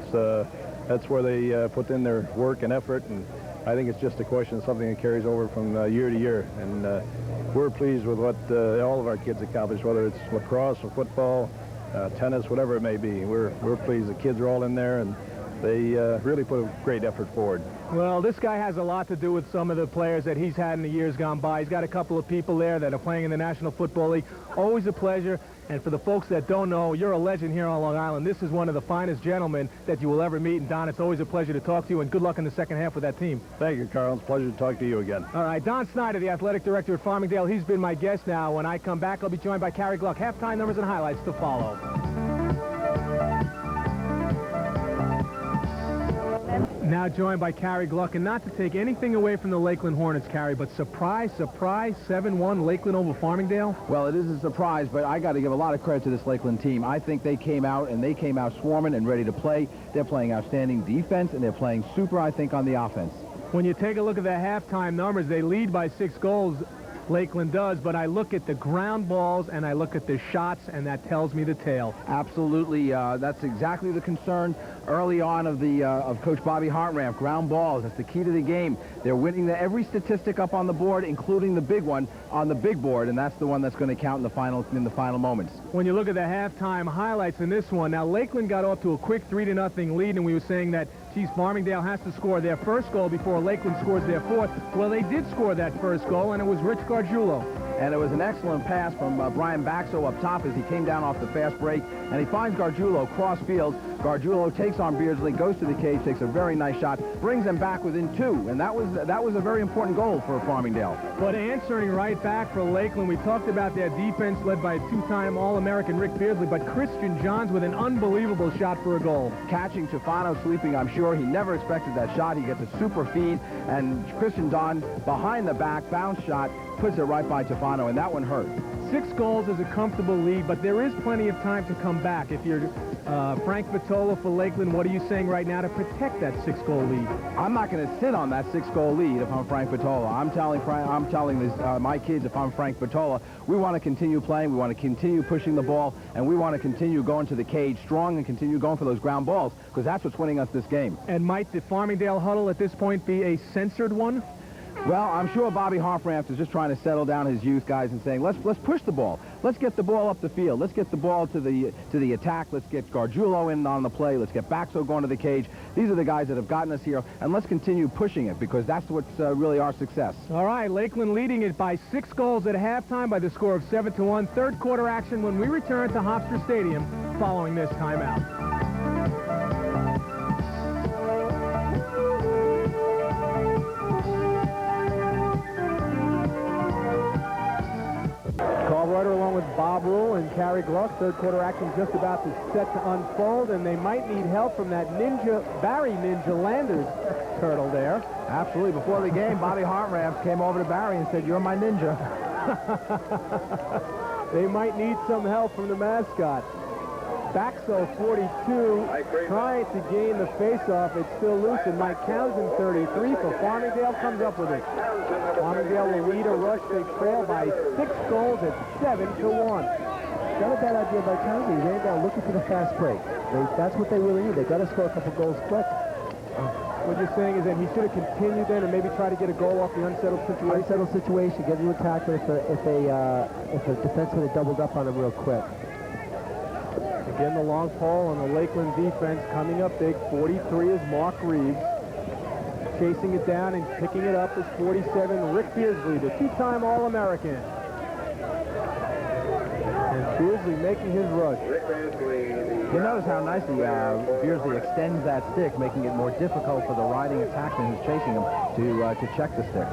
that's where they put in their work and effort, and I think it's just a question of something that carries over from year to year. And we're pleased with what all of our kids accomplish, whether it's lacrosse or football, tennis, whatever it may be. We're pleased. The kids are all in there, and they really put a great effort forward. Well, this guy has a lot to do with some of the players that he's had in the years gone by. He's got a couple of people there that are playing in the National Football League. Always a pleasure. And for the folks that don't know, you're a legend here on Long Island. This is one of the finest gentlemen that you will ever meet. And, Don, it's always a pleasure to talk to you, and good luck in the second half with that team. Thank you, Carl. It's a pleasure to talk to you again. All right, Don Snyder, the athletic director at Farmingdale. He's been my guest now. When I come back, I'll be joined by Carrie Gluck. Halftime numbers and highlights to follow. Now joined by Carrie Gluck, and not to take anything away from the Lakeland Hornets, Carrie, but surprise, 7-1 Lakeland over Farmingdale. Well, it is a surprise, but I got to give a lot of credit to this Lakeland team. I think they came out swarming and ready to play. They're playing outstanding defense, and they're playing super, I think, on the offense. When you take a look at the halftime numbers, they lead by 6 goals. Lakeland does, but I look at the ground balls and I look at the shots, and that tells me the tale. Absolutely, that's exactly the concern early on of Coach Bobby Hartenraft. Ground balls, that's the key to the game. They're winning every statistic up on the board, including the big one on the big board, and that's the one that's going to count in the final moments. When you look at the halftime highlights in this one, now Lakeland got off to a quick 3-0 lead, and we were saying that, geez, Farmingdale has to score their first goal before Lakeland scores their fourth. Well, they did score that first goal, and it was Rich Gargiulo. And it was an excellent pass from Brian Baxo up top as he came down off the fast break, and he finds Gargiulo cross field. Gargiulo takes on Beardsley, goes to the cage, takes a very nice shot, brings them back within 2, and that was a very important goal for Farmingdale. But answering right back for Lakeland, we talked about their defense led by 2-time All-American Rick Beardsley, but Christian Johns with an unbelievable shot for a goal. Catching Tufano sleeping, I'm sure he never expected that shot. He gets a super feed, and Christian Johns behind the back, bounce shot, puts it right by Tufano, and that one hurt. 6 goals is a comfortable lead, but there is plenty of time to come back. If you're Frank Vitola for Lakeland, what are you saying right now to protect that 6-goal lead? I'm not going to sit on that 6-goal lead if I'm Frank Vitola. I'm telling my kids, if I'm Frank Vitola, we want to continue playing, we want to continue pushing the ball, and we want to continue going to the cage strong and continue going for those ground balls, because that's what's winning us this game. And might the Farmingdale huddle at this point be a censored one? Well, I'm sure Bobby Hartenraft is just trying to settle down his youth guys and saying, let's push the ball. Let's get the ball up the field. Let's get the ball to the attack. Let's get Gargiulo in on the play. Let's get Baxo going to the cage. These are the guys that have gotten us here, and let's continue pushing it, because that's what's really our success. All right, Lakeland leading it by 6 goals at halftime by the score of 7-1. Third quarter action when we return to Hofstra Stadium following this timeout. Along with Bob Rule and Carrie Gluck. Third quarter action just about to set to unfold, and they might need help from that Barry Ninja Landers turtle there. Absolutely. Before the game, Bobby Hartenraft came over to Barry and said, "You're my ninja." They might need some help from the mascot. Baxo, 42, trying to gain the face-off. It's still loose, and Mike Townsend, 33, for Farmingdale, comes up with it. Farmingdale will lead a rush. They trail by 6 goals at 7-1. Not a bad idea by Townsend. He ran down looking for the fast break. That's what they really need. They've got to score a couple goals quick. What you're saying is that he should have continued then and maybe try to get a goal off the unsettled situation? Unsettled situation, get a new tackler if a defenseman had doubled up on him real quick. Again, the long pole on the Lakeland defense coming up big. 43 is Mark Reeves. Chasing it down and picking it up is 47, Rick Beardsley, the 2-time All-American. And Beardsley Beardsley making his rush. Rick Beardsley, You notice how nicely Beardsley extends that stick, making it more difficult for the riding attackman who's chasing him to check the stick.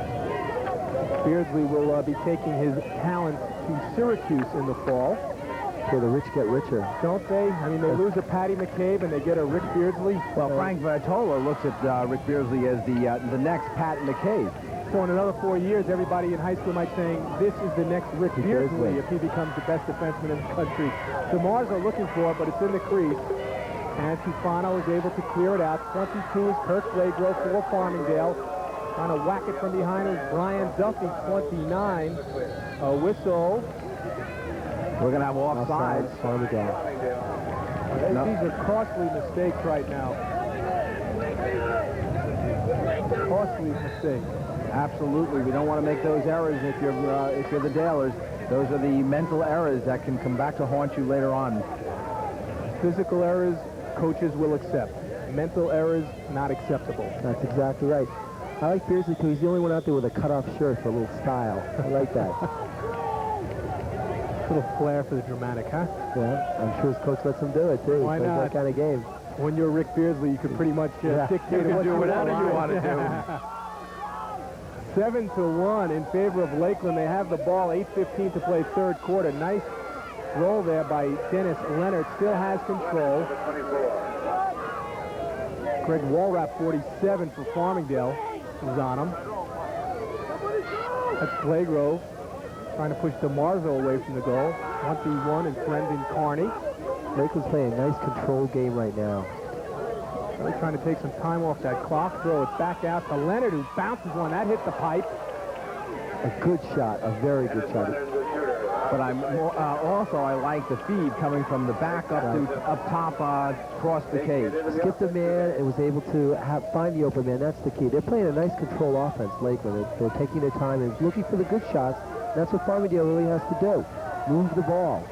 Beardsley will be taking his talents to Syracuse in the fall. Where the rich get richer. Don't they? I mean, they lose a Patty McCabe and they get a Rick Beardsley. Well, Frank Vitola looks at Rick Beardsley as the next Pat McCabe. So in another 4 years, everybody in high school might say, this is the next Rick Beardsley if he becomes the best defenseman in the country. DeMars are looking for it, but it's in the crease. And Tufano is able to clear it out. 22 is Kirk Flagro for Farmingdale. Trying to whack it from behind is Brian Duffy, 29. A whistle. We're going to have offsides. Farmingdale. No. These are costly mistakes right now. Costly mistakes. Absolutely. We don't want to make those errors if you're the Dalers. Those are the mental errors that can come back to haunt you later on. Physical errors, coaches will accept. Mental errors, not acceptable. That's exactly right. I like Beardsley, too. He's the only one out there with a cut-off shirt for a little style. I like that. Little flair for the dramatic, huh? Yeah, I'm sure his coach lets him do it, too. Why not? That kind of game. When you're Rick Beardsley, you can pretty much dictate what you want to do. 7-1 in favor of Lakeland. They have the ball, 8:15 to play third quarter. Nice roll there by Dennis Leonard. Still has control. Greg Walrap, 47 for Farmingdale, is on him. That's Flagro trying to push DeMarville away from the goal. 1v1 and Brendan Carney. Lakeland's playing a nice control game right now. Really trying to take some time off that clock. Throw it back out to Leonard, who bounces one. That hit the pipe. A good shot, a very good shot. But I like the feed coming from the back up top across the cage. Skipped a man and was able to find the open man. That's the key. They're playing a nice control offense, Lakeland. They're taking their time and looking for the good shots. That's what Farmingdale really has to do. Move the ball.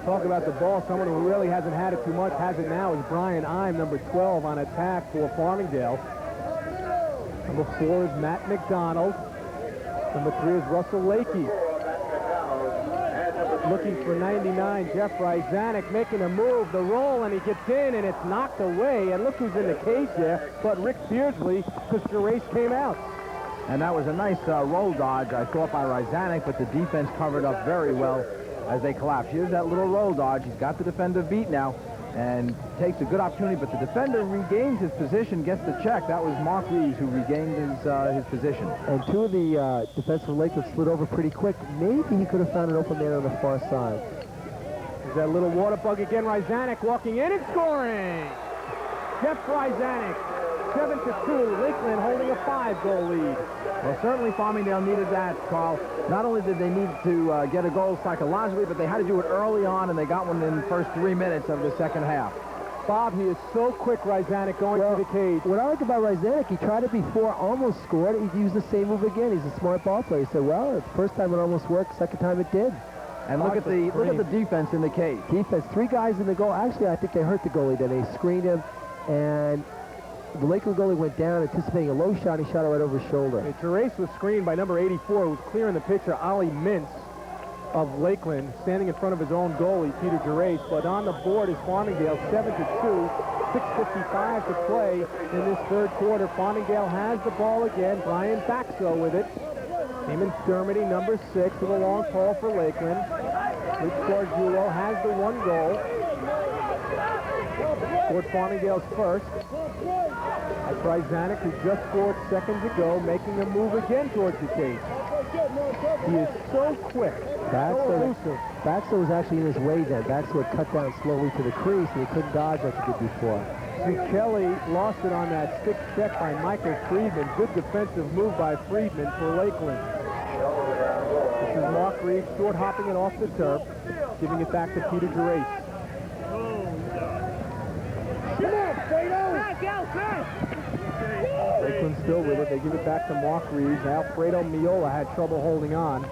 Talk about the ball. Someone who really hasn't had it too much, has it now, is Brian Ime, number 12 on attack for Farmingdale. Number 4 is Matt McDonald. Number 3 is Russell Lakey. Looking for 99, Jeff Ryzanek making a move, the roll, and he gets in, and it's knocked away. And look who's in the cage there, but Rick Beardsley, because Gerace came out. And that was a nice roll dodge, I thought, by Ryzanek, but the defense covered up very well as they collapsed. Here's that little roll dodge. He's got the defender beat now and takes a good opportunity, but the defender regains his position, gets the check. That was Mark Reeves who regained his position. And two of the defensive Lakeland slid over pretty quick. Maybe he could have found an open man on the far side. There's that little water bug again. Ryzanek walking in and scoring. Jeff Ryzanek, 7-2. Lakeland holding a 5-goal lead. Well, certainly Farmingdale needed that, Carl. Not only did they need to get a goal psychologically, but they had to do it early on, and they got one in the first 3 minutes of the second half. Bob, he is so quick, Ryzanek, going through the cage. What I like about Ryzanek, he tried it before, almost scored. He used the same move again. He's a smart ball player. He said, well, the first time it almost worked, second time it did. And look at the defense in the cage. Defense, 3 guys in the goal. Actually, I think they hurt the goalie then. They screened him, and the Lakeland goalie went down, anticipating a low shot. He shot it right over his shoulder. Gerace was screened by number 84, who was clearing the pitcher, Ollie Mintz of Lakeland, standing in front of his own goalie, Peter Gerace. But on the board is Farmingdale, 7-2, 6:55 to play in this third quarter. Farmingdale has the ball again. Brian Baxo with it. Eamon Dermody, number 6, with a long call for Lakeland. Rich Gargiulo has the 1 goal. Scored Farmingdale's first. That's Ryzanek, who just scored seconds ago, making a move again towards the cage. He is so quick, so elusive. Baxter was actually in his way then. Baxter had cut down slowly to the crease, and he couldn't dodge like he did before. Kelly lost it on that stick check by Michael Friedman. Good defensive move by Friedman for Lakeland. This is Mark Reeves short hopping it off the turf, giving it back to Peter Gerace. Lakeland still with it. They give it back to Mark Reeves. Alfredo Miola had trouble holding on.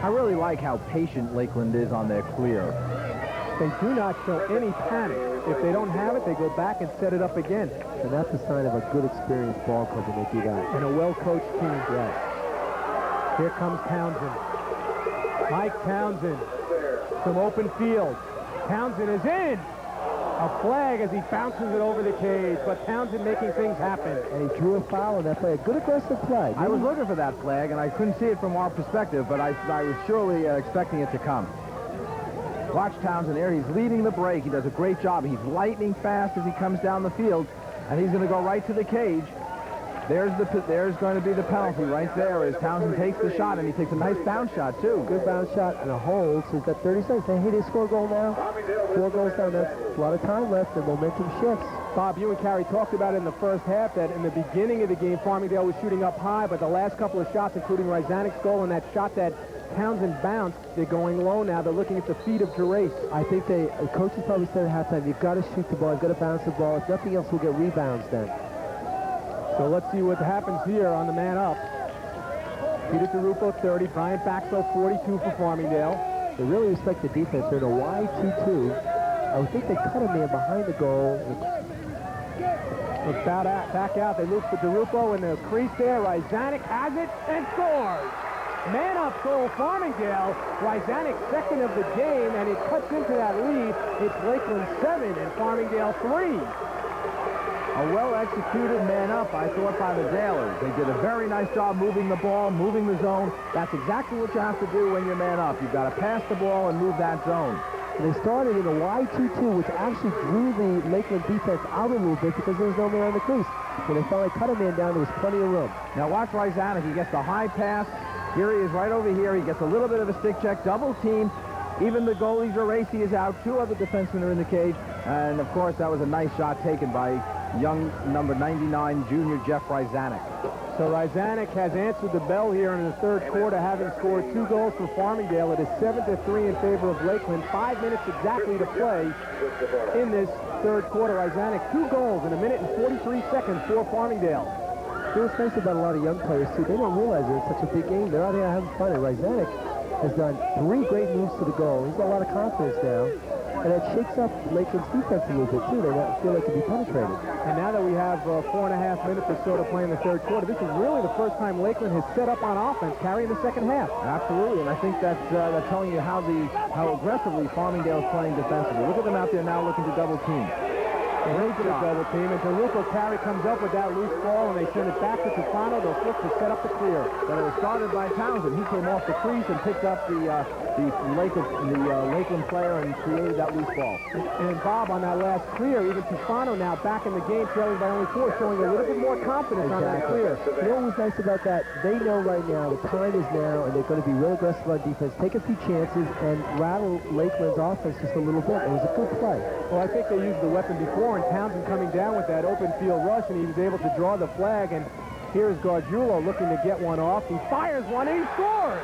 I really like how patient Lakeland is on their clear. They do not show any panic. If they don't have it, they go back and set it up again. And that's a sign of a good, experienced ball club when they do that. And a well-coached team. Yes. Here comes Townsend. Mike Townsend Some open field. Townsend is in. A flag as he bounces it over the cage, but Townsend making things happen. And he drew a foul on that play. A good aggressive play. I was looking for that flag, and I couldn't see it from our perspective, but I was surely expecting it to come. Watch Townsend there. He's leading the break. He does a great job. He's lightning fast as he comes down the field, and he's going to go right to the cage. There's going to be the penalty right there as Townsend takes the shot, and he takes a nice bounce shot, too. Good bounce shot and a hold. So he's got 30 seconds. Hey, they score a goal now. 4 goals down. That's a lot of time left, and momentum shifts. Bob, you and Carrie talked about it in the first half that in the beginning of the game, Farmingdale was shooting up high, but the last couple of shots, including Ryzanik's goal and that shot that Townsend bounced, they're going low now. They're looking at the feet of Gerace. I think the coaches probably said at halftime, you've got to shoot the ball, you've got to bounce the ball. If nothing else, we'll get rebounds then. So let's see what happens here on the man up. Peter DeRupo, 30. Brian Baxo, 42 for Farmingdale. They really respect the defense. They're in a wide 2-2. I would think they cut a man behind the goal. Look back out. They look for DeRupo in the crease there. Ryzanik has it and scores. Man up goal, Farmingdale. Ryzanik second of the game, and it cuts into that lead. It's Lakeland 7 and Farmingdale 3. A well-executed man-up, I thought, by the Dalers. They did a very nice job moving the ball, moving the zone. That's exactly what you have to do when you're man-up. You've got to pass the ball and move that zone. And they started in a wide 2-2, which actually drew the Lakeland defense out a little bit because there was no man on the crease. When they finally cut a man down, there was plenty of room. Now watch Ryzanik. He gets the high pass. Here he is right over here. He gets a little bit of a stick check, double team. Even the goalie, Geraci, is out. 2 other defensemen are in the cage. And, of course, that was a nice shot taken by young number 99 junior Jeff Ryzanik. So Ryzanik has answered the bell here in the third quarter, having scored 2 goals for Farmingdale. It is 7-3 in favor of Lakeland. 5 minutes exactly to play in this third quarter. Ryzanik, 2 goals in 1 minute and 43 seconds for Farmingdale. What's nice about a lot of young players, too, they don't realize it's such a big game. They're out there having fun. And Ryzanik has done 3 great moves to the goal. He's got a lot of confidence now. And that shakes up Lakeland's defense a little bit, too. They feel they can be penetrated. And now that we have 4.5 minutes or so to play in the third quarter, this is really the first time Lakeland has set up on offense, carrying the second half. Absolutely, and I think that's telling you how aggressively Farmingdale is playing defensively. Look at them out there now looking to double team. Great job. Double team. And DeRupo carry comes up with that loose ball, and they send it back to Tufano. They'll flip to set up the clear. But it was started by Townsend. He came off the crease and picked up the Lakeland player and created that loose ball. And Bob, on that last clear, even Tufano now back in the game, trailing by only 4, showing a little bit more confidence on that clear. You know what's nice about that? They know right now the time is now, and they're going to be real aggressive on defense, take a few chances, and rattle Lakeland's offense just a little bit. It was a good play. Well, I think they used the weapon before, and Townsend coming down with that open field rush, and he was able to draw the flag. And here's Gargiulo looking to get one off. He fires one, and he scores!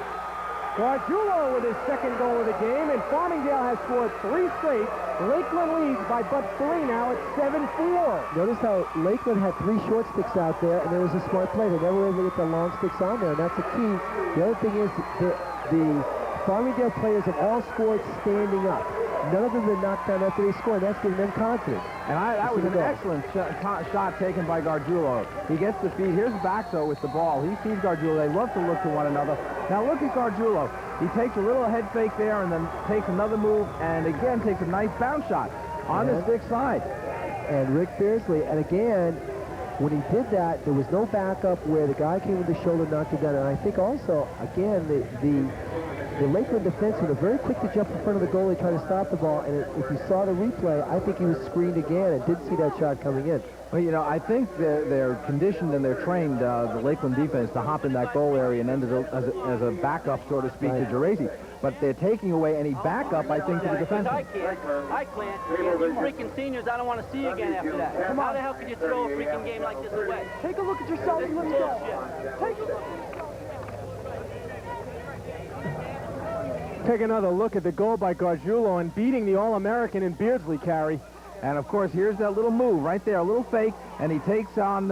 Gargiulo with his second goal of the game, and Farmingdale has scored 3 straight. Lakeland leads by but 3 now. It's 7-4. Notice how Lakeland had 3 short sticks out there, and there was a smart play. They never were able to get the long sticks on there, and that's the key. The other thing is the Farmingdale players have all scored standing up. None of them been knocked down after they scored. That's giving them confidence. And that was an excellent shot taken by Gargiulo. He gets the feed. Here's Baxo with the ball. He sees Gargiulo. They love to look to one another. Now look at Gargiulo. He takes a little head fake there and then takes another move and again takes a nice bounce shot on the stick side. And Rick Beardsley, and again, when he did that, there was no backup where the guy came with the shoulder, knocked it down. And I think also, again, the Lakeland defensemen are very quick to jump in front of the goalie, try to stop the ball. And if you saw the replay, I think he was screened again and didn't see that shot coming in. Well, you know, I think they're conditioned and they're trained, the Lakeland defense, to hop in that goal area and end it as a backup, so to speak, to Geraci. But they're taking away any backup, I think, to the defense. I can't. You freaking seniors, I don't want to see you again after that. How the hell could you throw a freaking game like this away? Take a look at yourself and let's go. Take a look. Take another look at the goal by Gargiulo and beating the All-American in Beardsley, Carey. And of course, here's that little move right there, a little fake, and he takes him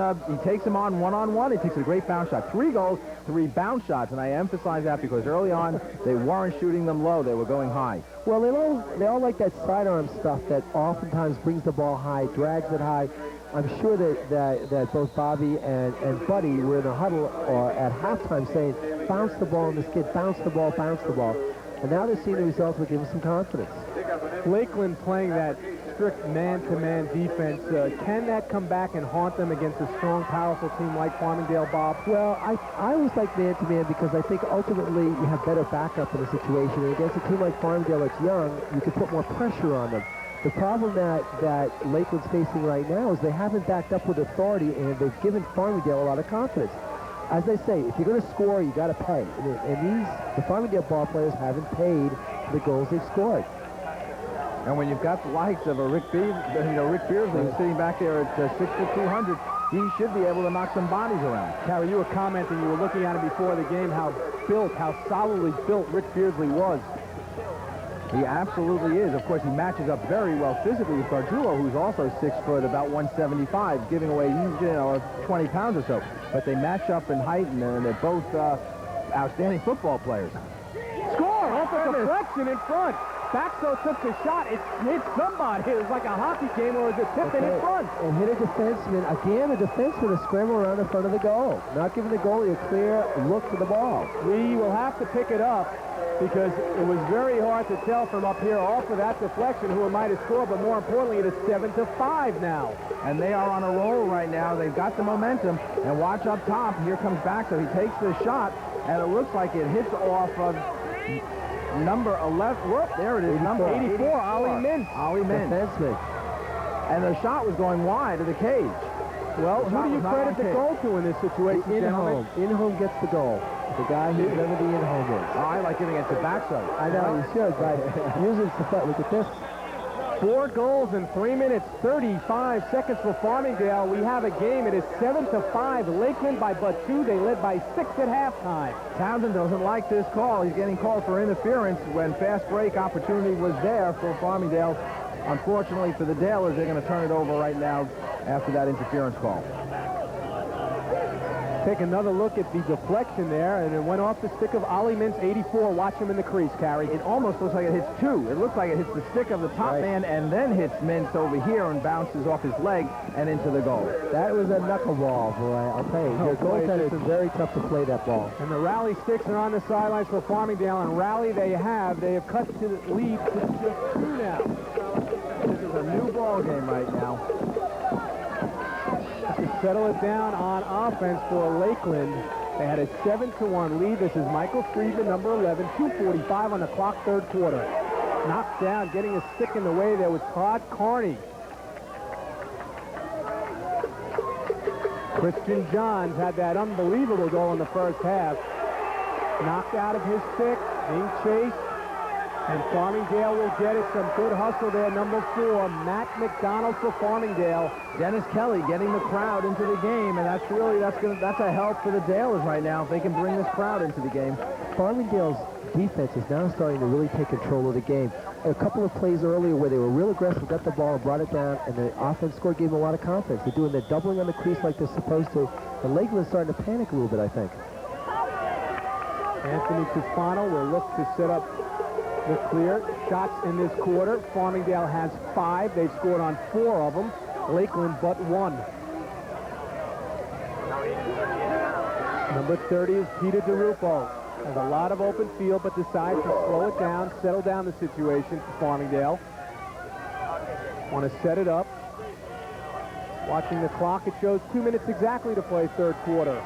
on one-on-one. He takes a great bounce shot. 3 goals, 3 bounce shots, and I emphasize that because early on they weren't shooting them low; they were going high. Well, they all like that sidearm stuff that oftentimes brings the ball high, drags it high. I'm sure that both Bobby and Buddy were in a huddle or at halftime saying, bounce the ball on this kid, bounce the ball, bounce the ball. And now they're seeing the results will give them some confidence. Lakeland playing that strict man-to-man defense. Can that come back and haunt them against a strong, powerful team like Farmingdale, Bob? Well, I always like man-to-man because I think ultimately you have better backup in a situation. And against a team like Farmingdale that's young, you can put more pressure on them. The problem that Lakeland's facing right now is they haven't backed up with authority, and they've given Farmingdale a lot of confidence. As I say, if you're going to score, you got to pay. And the Farmingdale ball players haven't paid the goals they've scored. And when you've got the likes of a Rick Beardsley who's sitting back there at 6'2", he should be able to knock some bodies around. Carrie, you were commenting, you were looking at him before the game, how solidly built Rick Beardsley was. He absolutely is. Of course, he matches up very well physically with Gargiulo, who's also 6 foot, about 175, giving away 20 pounds or so. But they match up in height, and they're both outstanding football players. Score! Off a deflection in front. Baxo took the shot. It hit somebody. It was like a hockey game where it was a tip in front. And hit a defenseman. Again, a defenseman to scramble around in front of the goal. Not giving the goalie a clear look to the ball. We will have to pick it up because it was very hard to tell from up here off of that deflection who might have scored, but more importantly, it is 7-5 now. And they are on a roll right now. They've got the momentum. And watch up top. Here comes Baxo. He takes the shot, and it looks like it hits off of number 11. Whoop, there it is. Number 84, Ollie Mintz. Ollie Mintz. Defenseman. And the shot was going wide of the cage. Well, who do you credit the goal to in this situation, gentlemen? In-home gets the goal. The guy who's never the in-home is. Oh, I like giving it to Baxo. I know, you should, but usually it's the foot. Look at this. 4 goals in 3 minutes, 35 seconds for Farmingdale. We have a game. It is 7-5. Lakeland by but 2. They led by 6 at halftime. Townsend doesn't like this call. He's getting called for interference when fast break opportunity was there for Farmingdale. Unfortunately for the Dalers, they're going to turn it over right now after that interference call. Take another look at the deflection there, and it went off the stick of Ollie Mintz, 84. Watch him in the crease, Carrie. It almost looks like it hits 2. It looks like it hits the stick of the top man and then hits Mintz over here and bounces off his leg and into the goal. That was a knuckleball, boy. I'll tell you. Your goaltender is very tough to play that ball. And the rally sticks are on the sidelines for Farmingdale, and rally they have. They have cut to the lead to just 2 now. This is a new ball game right now. To settle it down on offense for Lakeland. They had a 7-1 lead. This is Michael Friedman, number 11, 2:45 on the clock, third quarter. Knocked down, getting a stick in the way there was Todd Carney. Christian Johns had that unbelievable goal in the first half. Knocked out of his stick, being chased. And Farmingdale will get it. Some good hustle there. Number 4, Matt McDonald for Farmingdale. Dennis Kelly getting the crowd into the game, and that's a help for the Dalers right now if they can bring this crowd into the game. Farmingdale's defense is now starting to really take control of the game. A couple of plays earlier where they were real aggressive, got the ball and brought it down, and the offense score gave them a lot of confidence. They're doing their doubling on the crease like they're supposed to. And Lakeland's starting to panic a little bit, I think. Anthony Tufano will look to set up the clear. Shots in this quarter. Farmingdale has 5. They've scored on 4 of them. Lakeland but 1. Number 30 is Peter DeRupo. Has a lot of open field, but decides to slow it down, settle down the situation for Farmingdale. Want to set it up. Watching the clock, it shows 2 minutes exactly to play third quarter.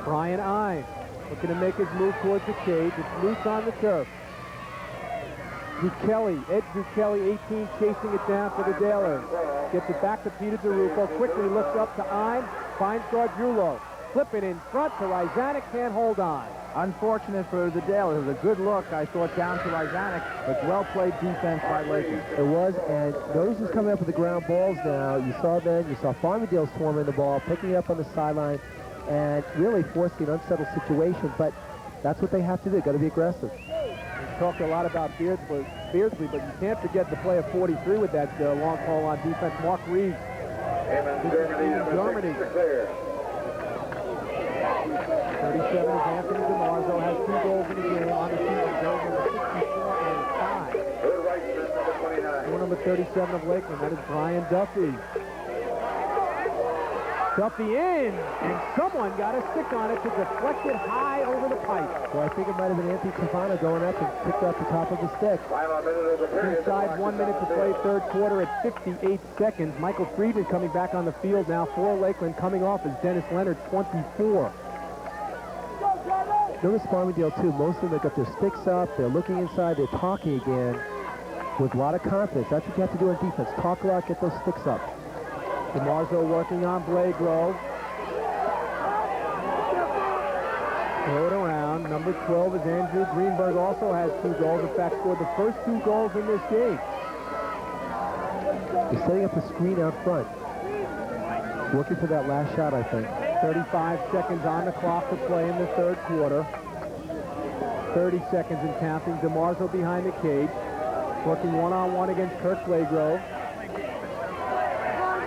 Brian Ine looking to make his move towards the cage. It's loose on the turf. Dukelly, Ed Dukelly, 18, chasing it down for the Dalers. Gets it back to Peter DeRupo. Quickly looks up to Ine, finds Gargiulo. Flip it in front to Ryzanek, can't hold on. Unfortunate for the Dalers. It was a good look, I thought, down to Ryzanek, but well-played defense by Lakeland. It was, and notice who's coming up with the ground balls now. You saw Farmingdale swarming the ball, picking it up on the sideline, and really forcing an unsettled situation, but that's what they have to do. Got to be aggressive. We talked a lot about Beardsley, but you can't forget the play of 43 with that long call on defense. Mark Reeves. Germany. 37 is Anthony DeMarzo, has 2 goals in the game on the season. Goes number 64 and 5. Number 37 of Lakeland, that is Brian Duffy. Duffy in, and someone got a stick on it to deflect it high over the pipe. Well, I think it might have been Anthony Tavano going up and picked up the top of the stick. Inside 1 minute to play, third quarter at 58 seconds. Michael Friedman coming back on the field now for Lakeland. Coming off is Dennis Leonard, 24. Notice Farmingdale, too. Most of them have got their sticks up. They're looking inside. They're talking again with a lot of confidence. That's what you have to do on defense. Talk a lot, get those sticks up. DeMarzo working on Blagrove. Throw it around. Number 12 is Andrew Greenberg. Also has 2 goals. In fact, scored the first 2 goals in this game. He's setting up a screen out front. Looking for that last shot, I think. 35 seconds on the clock to play in the third quarter. 30 seconds and counting. DeMarzo behind the cage. Working one-on-one against Kirk Blagrove.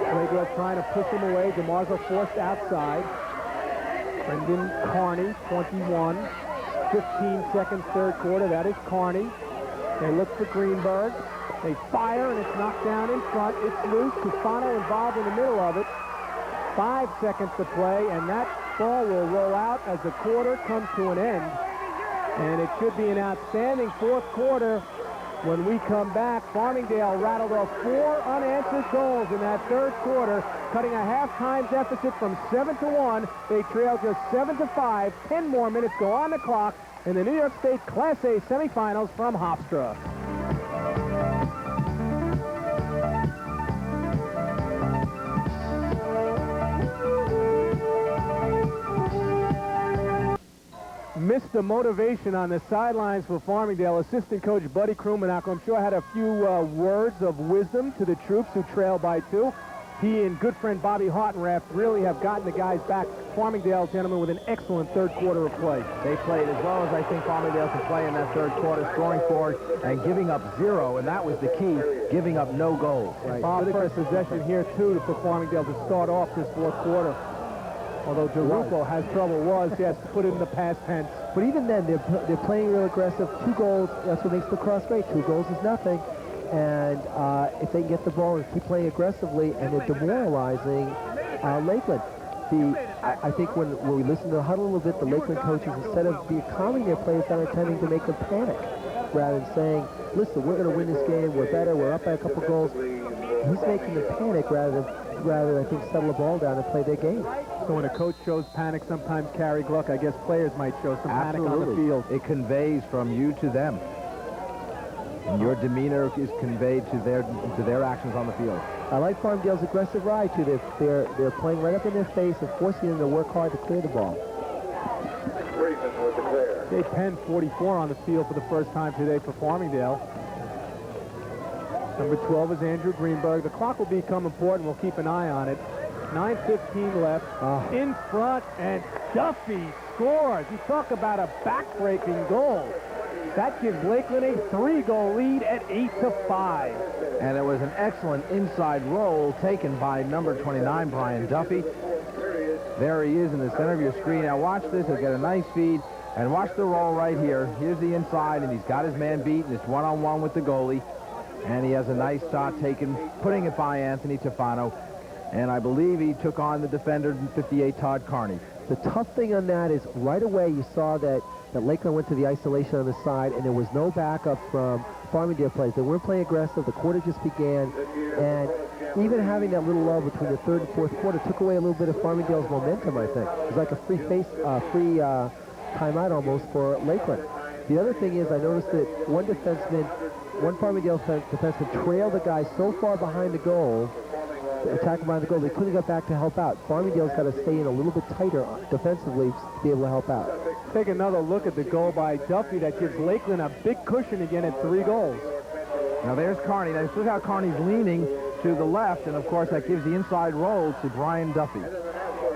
Blagrove trying to push him away. DeMarzo forced outside. Brendan Carney, 21. 15 seconds, third quarter. That is Carney. They look for Greenberg. They fire, and it's knocked down in front. It's loose. Cufano involved in the middle of it. 5 seconds to play, and that ball will roll out as the quarter comes to an end. And it should be an outstanding fourth quarter. When we come back, Farmingdale rattled off 4 unanswered goals in that third quarter, cutting a halftime deficit from 7-1. They trail just 7-5. 10 more minutes go on the clock in the New York State Class A semifinals from Hofstra. Missed the motivation on the sidelines for Farmingdale. Assistant coach Buddy Krumanacher, I'm sure, had a few words of wisdom to the troops who trail by 2. He and good friend Bobby Hartenraft really have gotten the guys back. Farmingdale, gentlemen, with an excellent third quarter of play. They played as well as I think Farmingdale can play in that third quarter, scoring forward and giving up 0, and that was the key, giving up no goals. Right. Bob, first possession here, too, for Farmingdale to start off this fourth quarter. Although DeRupo has trouble, yes, put it in the past tense. But even then, they're playing real aggressive. 2 goals, that's what makes lacrosse great. 2 goals is nothing. And if they can get the ball and keep playing aggressively, and they're demoralizing Lakeland. I think when we listen to the huddle a little bit, the Lakeland coaches, instead of calming their players down, are tending to make them panic, rather than saying, listen, we're going to win this game, we're better, we're up by a couple goals. He's making them panic rather than, I think, settle the ball down and play their game. So when a coach shows panic, sometimes Carrie Gluck, I guess players might show some panic on the field. It conveys from you to them. And your demeanor is conveyed to their actions on the field. I like Farmingdale's aggressive ride, too. They're playing right up in their face and forcing them to work hard to clear the ball. Jay Penn, 44 on the field for the first time today for Farmingdale. Number 12 is Andrew Greenberg. The clock will become important. We'll keep an eye on it. 9:15 left. In front, and Duffy scores. You talk about a back-breaking goal. That gives Lakeland a 3-goal lead at 8-5. And it was an excellent inside roll taken by number 29, Brian Duffy. There he is in the center of your screen. Now watch this. He'll get a nice feed. And watch the roll right here. Here's the inside, and he's got his man beat, and it's one-on-one with the goalie. And he has a nice shot taken, putting it by Anthony Tafano. And I believe he took on the defender, 58, Todd Carney. The tough thing on that is right away you saw that Lakeland went to the isolation on the side, and there was no backup from Farmingdale players. They weren't playing aggressive. The quarter just began, and even having that little lull between the third and fourth quarter took away a little bit of Farmingdale's momentum, I think. It was like a free timeout almost for Lakeland. The other thing is I noticed that one Farmingdale defenseman trailed the guy so far behind the goal, attacking behind the goal, they couldn't get back to help out. Farmingdale's got to stay in a little bit tighter defensively to be able to help out. Take another look at the goal by Duffy that gives Lakeland a big cushion again at 3 goals. Now there's Carney. Now look how Carney's leaning to the left, and of course that gives the inside roll to Brian Duffy.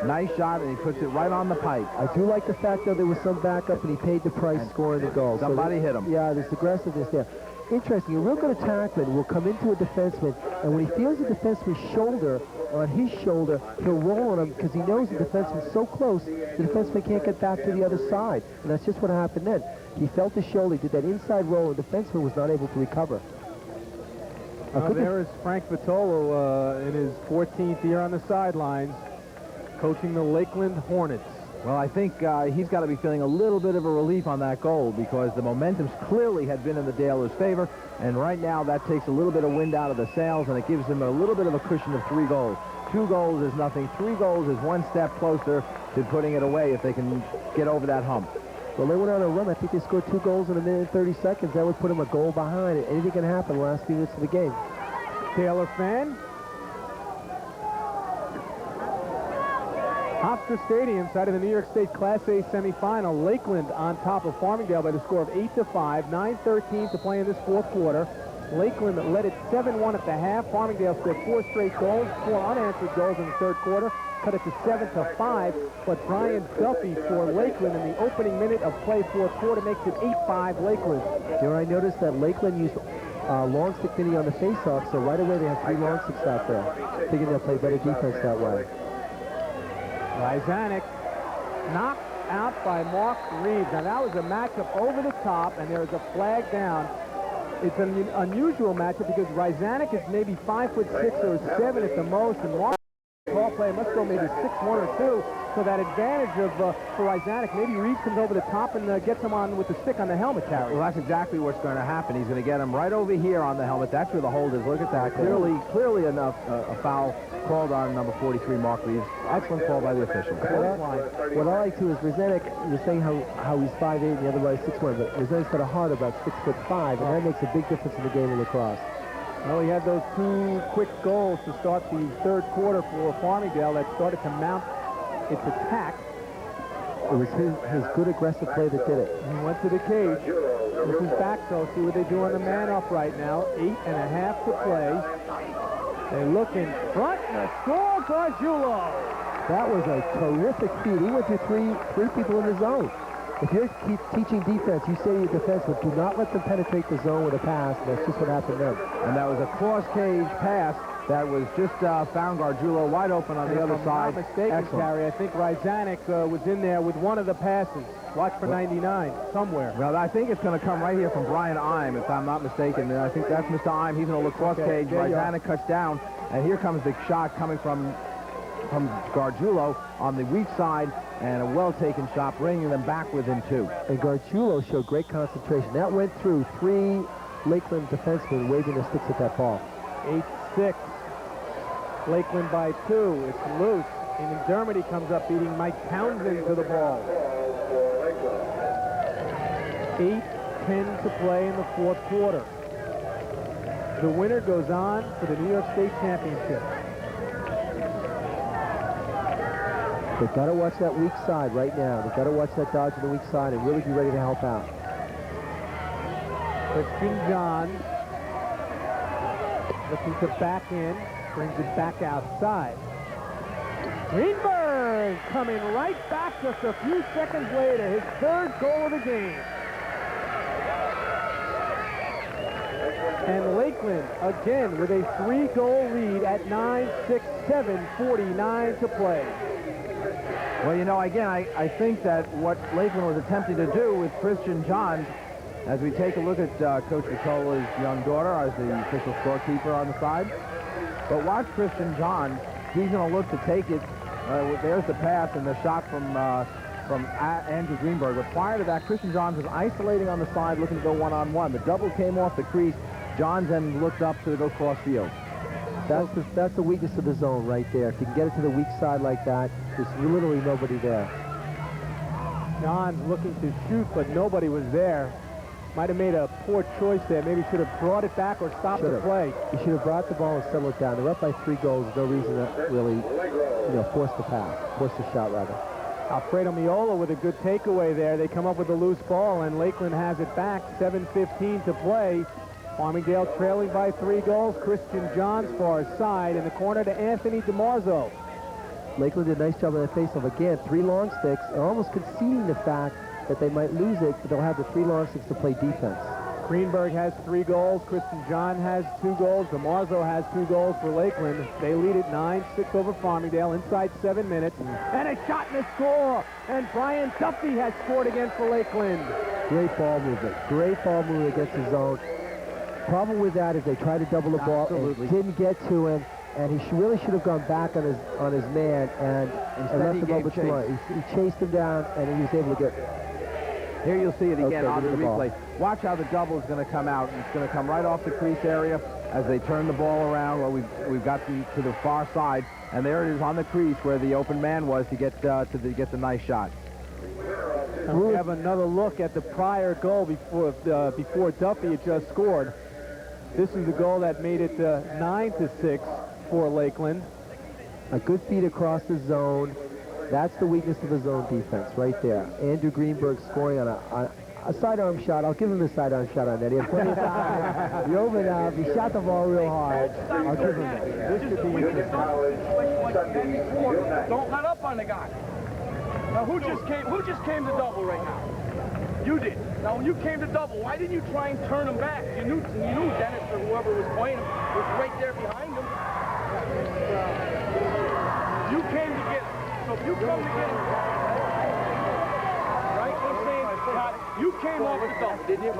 Nice shot, and he puts it right on the pipe. I do like the fact, though, there was some backup, and he paid the price scoring the goal. Somebody hit him. Yeah, there's aggressiveness there. Interesting, a real good attackman will come into a defenseman, and when he feels the defenseman's shoulder on his shoulder, he'll roll on him because he knows the defenseman's so close, the defenseman can't get back to the other side. And that's just what happened then. He felt his shoulder, did that inside roll, and the defenseman was not able to recover. There is Frank Vitolo in his 14th year on the sidelines. coaching the Lakeland Hornets. Well, I think he's got to be feeling a little bit of a relief on that goal because the momentum clearly had been in the Dalers' favor, and right now that takes a little bit of wind out of the sails, and it gives them a little bit of a cushion of 3 goals. 2 goals is nothing. 3 goals is one step closer to putting it away if they can get over that hump. Well, they went on a run. I think they scored 2 goals in a minute and 30 seconds. That would put them a goal behind. Anything can happen the last few minutes of the game. Taylor fan. Hofstra Stadium, side of the New York State Class A semifinal. Lakeland on top of Farmingdale by the score of 8-5. 9:13 to play in this fourth quarter. Lakeland led it 7-1 at the half. Farmingdale scored 4 straight goals, 4 unanswered goals in the third quarter. Cut it to 7-5. But Brian Duffy for Lakeland in the opening minute of play, fourth quarter, makes it 8-5 Lakeland. You know, I noticed that Lakeland used long stick mini on the face-off, so right away they have 3 long sticks out there. Thinking they'll play better defense that way. Ryzanek knocked out by Mark Reeves. Now that was a matchup over the top, and there is a flag down. It's an unusual matchup because Ryzanek is maybe 5'6" or 7 at the most, and Mark, ball player, must go maybe 6'1" or 2. So that advantage of for Ryzanek, maybe Reeves comes over the top and gets him on with the stick on the helmet, Terry. Well, that's exactly what's going to happen. He's going to get him right over here on the helmet. That's where the hold is. Look at that. Clearly enough, a foul called on number 43, Mark Reeves. Excellent call by the official. What I like too is Ryzanek, you're saying how he's 5'8" and the other guy's 6'1", but Ryzanek's got a heart about 6'5", and that makes a big difference in the game of lacrosse. Well, he had those 2 quick goals to start the third quarter for Farmingdale that started to mount its attack. It was his good aggressive play that did it. He went to the cage. This is back, so see what they do on the man up right now. 8.5 to play. They look in front, and a score, Gargiulo. That was a terrific feed. He went through three people in the zone. If you're teaching defense, you say to your defenseman, do not let them penetrate the zone with a pass. That's just what happened then. And that was a cross-cage pass that was just found Gargiulo wide open on the other side. If I'm not mistaken, Terry, I think Ryzanek was in there with one of the passes. Watch for 99 somewhere. Well, I think it's going to come right here from Brian Ime, if I'm not mistaken. I think that's Mr. Ime. He's going to look cross-cage. Ryzanek cuts down, and here comes the shot coming from Gargiulo on the weak side, and a well-taken shot, bringing them back within 2. And Gargiulo showed great concentration. That went through 3 Lakeland defensemen waving their sticks at that ball. 8-6. Lakeland by 2. It's loose. And Dermody comes up beating Mike Townsend to the ball. 8:10 to play in the fourth quarter. The winner goes on for the New York State Championship. They've got to watch that weak side right now. They've got to watch that dodge on the weak side and really be ready to help out. Christian John looking to back in, brings it back outside. Greenberg coming right back just a few seconds later, his 3rd goal of the game. And Lakeland again with a 3-goal lead at 9-6-7, 49 to play. Well, you know, again, I think that what Lakeland was attempting to do with Christian Johns, as we take a look at Coach Vitola's young daughter as the official scorekeeper on the side. But watch Christian Johns. He's going to look to take it. There's the pass and the shot from Andrew Greenberg. But prior to that, Christian Johns was isolating on the side, looking to go one-on-one. The double came off the crease. Johns then looked up to go cross field. That's the weakness of the zone right there. If you can get it to the weak side like that, there's literally nobody there. Johns looking to shoot, but nobody was there. Might have made a poor choice there. Maybe should have brought it back or stopped the play. You should have brought the ball and settled it down. They're up by 3 goals. There's no reason to really, force the pass, force the shot rather. Alfredo Miola with a good takeaway there. They come up with a loose ball, and Lakeland has it back. 7:15 to play. Farmingdale trailing by 3 goals. Christian Johns far side in the corner to Anthony DiMarzo. Lakeland did a nice job on the faceoff. Again, 3 long sticks, and almost conceding the fact that they might lose it, but they'll have the 3 long sticks to play defense. Greenberg has 3 goals. Christian John has 2 goals. DiMarzo has 2 goals for Lakeland. They lead it 9-6 over Farmingdale inside 7 minutes. And a shot and a score. And Brian Duffy has scored again for Lakeland. Great ball movement. Great ball movement against the zone. Problem with that is they tried to double the ball and didn't get to him. and he really should have gone back on his man and left him open too long. He chased him down, and he was able to get. Here you'll see it again on the replay. Watch how the double is going to come out. It's going to come right off the crease area as they turn the ball around. Well, we've got to the far side, and there it is on the crease where the open man was to get the nice shot. And we have another look at the prior goal before Duffy had just scored. This is the goal that made it 9-6 for Lakeland. A good feed across the zone. That's the weakness of the zone defense right there. Andrew Greenberg scoring on a sidearm shot. I'll give him the sidearm shot on that. He had plenty of time. He opened up. He shot the ball real hard. I'll give him that. This should be interesting. Don't let up on the guy. Now, who just came to double right now? You did. Now, when you came to double, why didn't you try and turn him back? You knew Dennis or whoever was playing him was right there behind him. You came to get him. So if you come to get him, right? I'm saying, you came off the double, didn't you?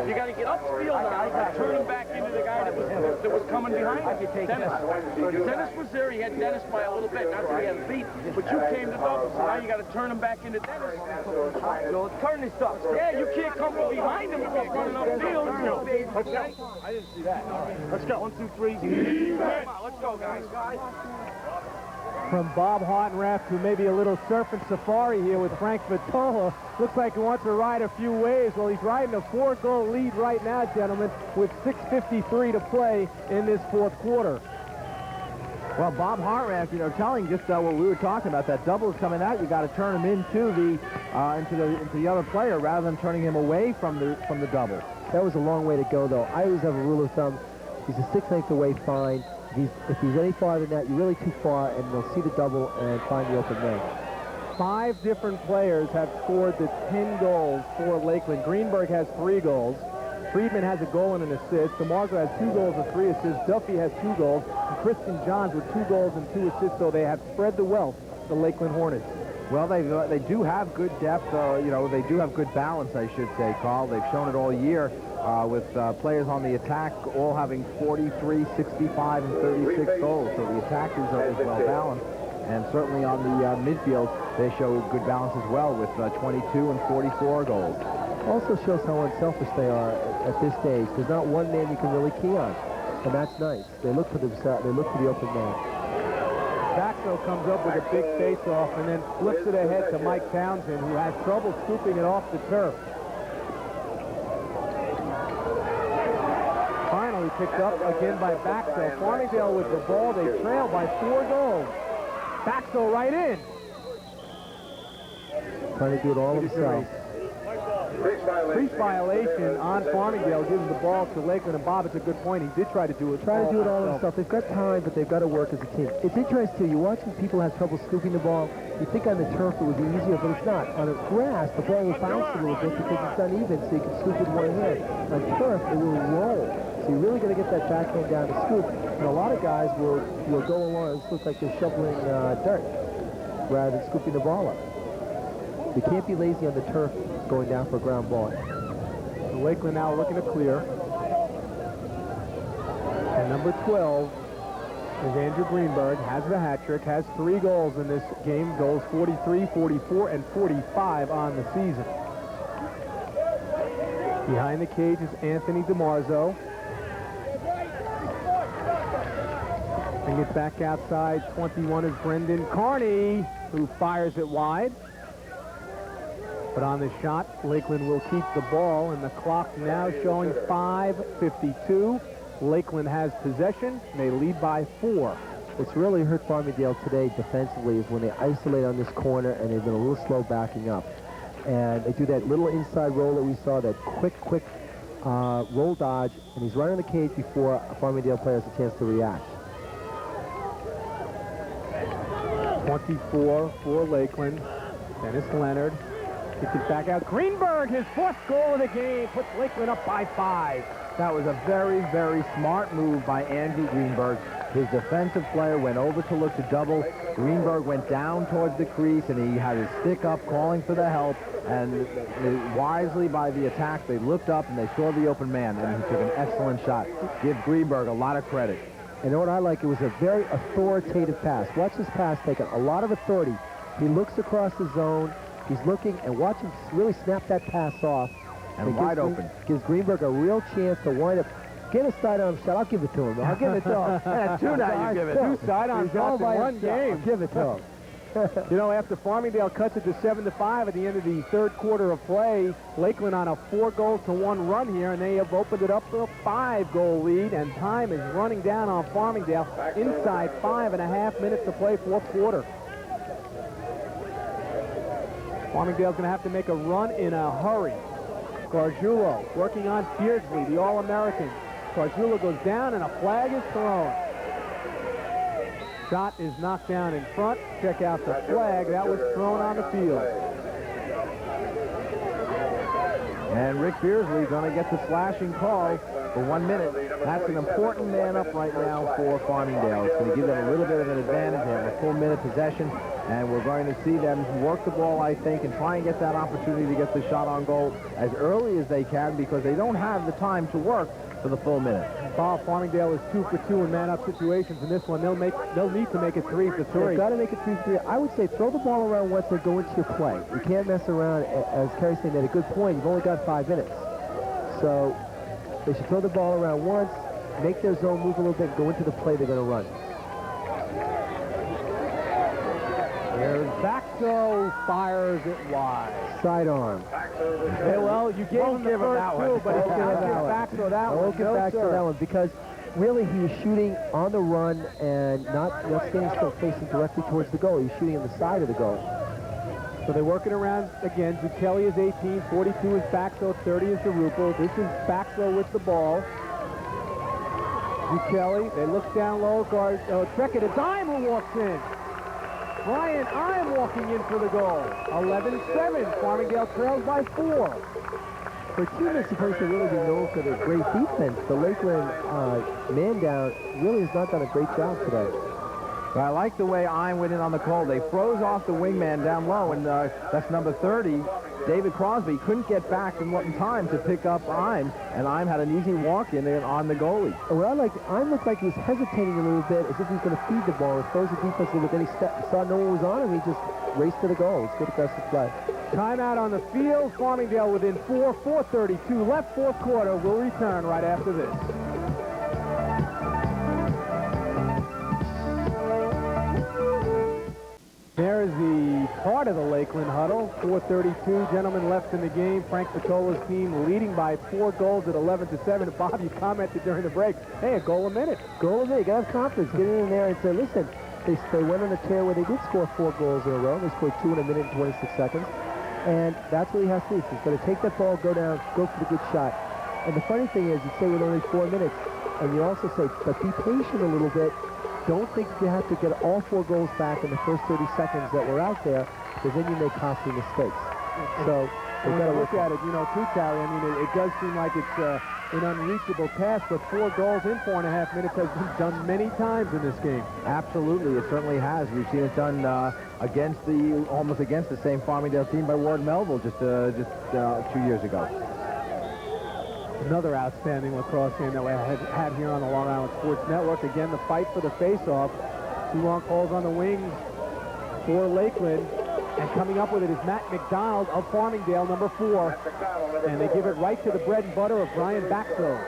You got to get upfield now and turn him back into the guy that was coming behind him. Dennis was there. He had Dennis by a little bit. Not that he had a beat, but you came to double, so now you got to turn him back into Dennis. So turn this up. Yeah, you can't come from behind him if you're running upfield. Okay? I didn't see that. Let's go. 1, 2, 3. Come on, let's go, guys. From Bob Hartenrath to maybe a little surfing safari here with Frank Vitola. Looks like he wants to ride a few waves. Well, he's riding a 4-goal lead right now, gentlemen, with 6:53 to play in this fourth quarter. Well, Bob Hartenrath, telling just what we were talking about, that double is coming out. You got to turn him into the other player rather than turning him away from the double. That was a long way to go, though. I always have a rule of thumb. He's a 6/8 away, fine. If he's any farther than that, you're really too far, and they'll see the double and find the open man. 5 different players have scored the 10 goals for Lakeland. Greenberg has 3 goals. Friedman has a goal and an assist. DeMarco has 2 goals and 3 assists. Duffy has 2 goals. And Christian Johns with 2 goals and 2 assists, so they have spread the wealth, the Lakeland Hornets. Well, they do have good depth. They do have good balance, I should say, Carl. They've shown it all year with players on the attack all having 43, 65, and 36 goals. So the attack is well balanced. And certainly on the midfield, they show good balance as well with 22 and 44 goals. Also shows how unselfish they are at this stage. There's not one man you can really key on, and that's nice. They look for themselves. They look for the open man. Baxo comes up with a big face-off and then flips it ahead to Mike Townsend, who has trouble scooping it off the turf. Finally picked up again by Baxo. Farmingdale with the ball. They trail by 4 goals. Baxo right in. Trying to do it all himself. Crease violation on Farmingdale, gives the ball to Lakeland, and Bob, it's a good point. He did try to do it. Try to do it all himself. They've got time, but they've got to work as a team. It's interesting, you're watching people have trouble scooping the ball. You think on the turf it would be easier, but it's not. On the grass, the ball will bounce a little bit because it's uneven, so you can scoop with one hand. On turf, it will roll. So you're really going to get that backhand down to scoop. And a lot of guys will go along. It looks like they're shoveling dirt rather than scooping the ball up. You can't be lazy on the turf going down for a ground ball. So Lakeland now looking to clear. And number 12 is Andrew Greenberg, has the hat trick, has 3 goals in this game, goals 43, 44, and 45 on the season. Behind the cage is Anthony DeMarzo. And gets back outside. 21 is Brendan Carney, who fires it wide. But on the shot, Lakeland will keep the ball, and the clock now showing 5:52. Lakeland has possession, and they lead by 4. What's really hurt Farmingdale today defensively is when they isolate on this corner, and they've been a little slow backing up. And they do that little inside roll that we saw, that quick roll dodge, and he's right on the cage before a Farmingdale player has a chance to react. 24 for Lakeland. Dennis Leonard. Gets it back out. Greenberg, his 4th goal of the game, puts Lakeland up by 5. That was a very, very smart move by Andrew Greenberg. His defensive player went over to look to double. Greenberg went down towards the crease, and he had his stick up calling for the help. And wisely by the attack, they looked up and they saw the open man, and he took an excellent shot. Give Greenberg a lot of credit. And what I like, it was a very authoritative pass. Watch this pass taken, a lot of authority. He looks across the zone, he's looking, and watch him really snap that pass off. And wide open. Gives Greenberg a real chance to wind up. Get a sidearm shot. I'll give it to him. I'll give it to him. Yeah, two now you give it. Two sidearm shots in one game. I'll give it to him. You know, after Farmingdale cuts it to 7-5 at the end of the third quarter of play, Lakeland on a 4-goal-to-1 run here, and they have opened it up to a 5-goal lead, and time is running down on Farmingdale inside 5.5 minutes to play, fourth quarter. Farmingdale's going to have to make a run in a hurry. Gargiulo working on Beardsley, the All-American. Gargiulo goes down, and a flag is thrown. Shot is knocked down in front. Check out the flag. That was thrown on the field. And Rick Beardsley going to get the slashing call for 1 minute. That's an important man up right now for Farmingdale. It's going to give them a little bit of an advantage. They have a full minute possession, and we're going to see them work the ball, I think, and try and get that opportunity to get the shot on goal as early as they can, because they don't have the time to work for the full minute. Farmingdale is 2 for 2 in man-up situations. In this one, they'll need to make it 3 for 3. They've got to make it 3 for 3. I would say throw the ball around once they go into your play. You can't mess around. As Kerry said, made a good point. You've only got 5 minutes. So they should throw the ball around once, make their zone move a little bit, go into the play they're going to run. Here's Baxo, fires it wide. Sidearm. Hey, well, you gave him the first two, but he can't give Baxo that one. Don't give Baxo that one, because really he is shooting on the run and not standing still facing directly towards the goal. He's shooting on the side of the goal. So they're working around again. Zucchelli is 18, 42 is Baxo, 30 is DeRupo. This is Baxo with the ball. Zucchelli, they look down low, guard, Treckett, it's Ime who walks in. Brian Ime walking in for the goal. 11-7, Farmingdale trails by 4. For a team that's supposed to really be known for their great defense, the Lakeland man down really has not done a great job today. But I like the way Ime went in on the call. They froze off the wingman down low, and that's number 30, David Crosby, couldn't get back in time to pick up Ime, and Ime had an easy walk-in on the goalie. Well, Ime looked like he was hesitating a little bit, as if he was going to feed the ball, or throws the defense a little bit. Then he saw no one was on him, he just raced to the goal. It's good aggressive play. Timeout on the field. Farmingdale within 4, 4:32 left, fourth quarter. We'll return right after this. There is the part of the Lakeland huddle. 4:32, gentlemen left in the game. Frank Petola's team leading by 4 goals at 11-7. Bob, you commented during the break, hey, a goal a minute. Goal a minute. You got to have confidence. Get in there and say, listen, they went on a tear where they did score 4 goals in a row. They scored 2 in a minute and 26 seconds. And that's what he has to do. He's going to take that ball, go down, go for the good shot. And the funny thing is, you say with only 4 minutes, and you also say, but be patient a little bit. Don't think you have to get all 4 goals back in the first 30 seconds that were out there, because then you make costly mistakes. So we've got to look at it, you know, too, Terry. I mean, it does seem like it's an unreachable task, but 4 goals in 4.5 minutes has been done many times in this game. Absolutely, it certainly has. We've seen it done almost against the same Farmingdale team by Ward Melville just 2 years ago. Another outstanding lacrosse game that we had here on the Long Island Sports Network. Again, the fight for the face-off. 2 long calls on the wings for Lakeland. And coming up with it is Matt McDonald of Farmingdale, number 4. And they give it right to the bread and butter of Brian Baxo.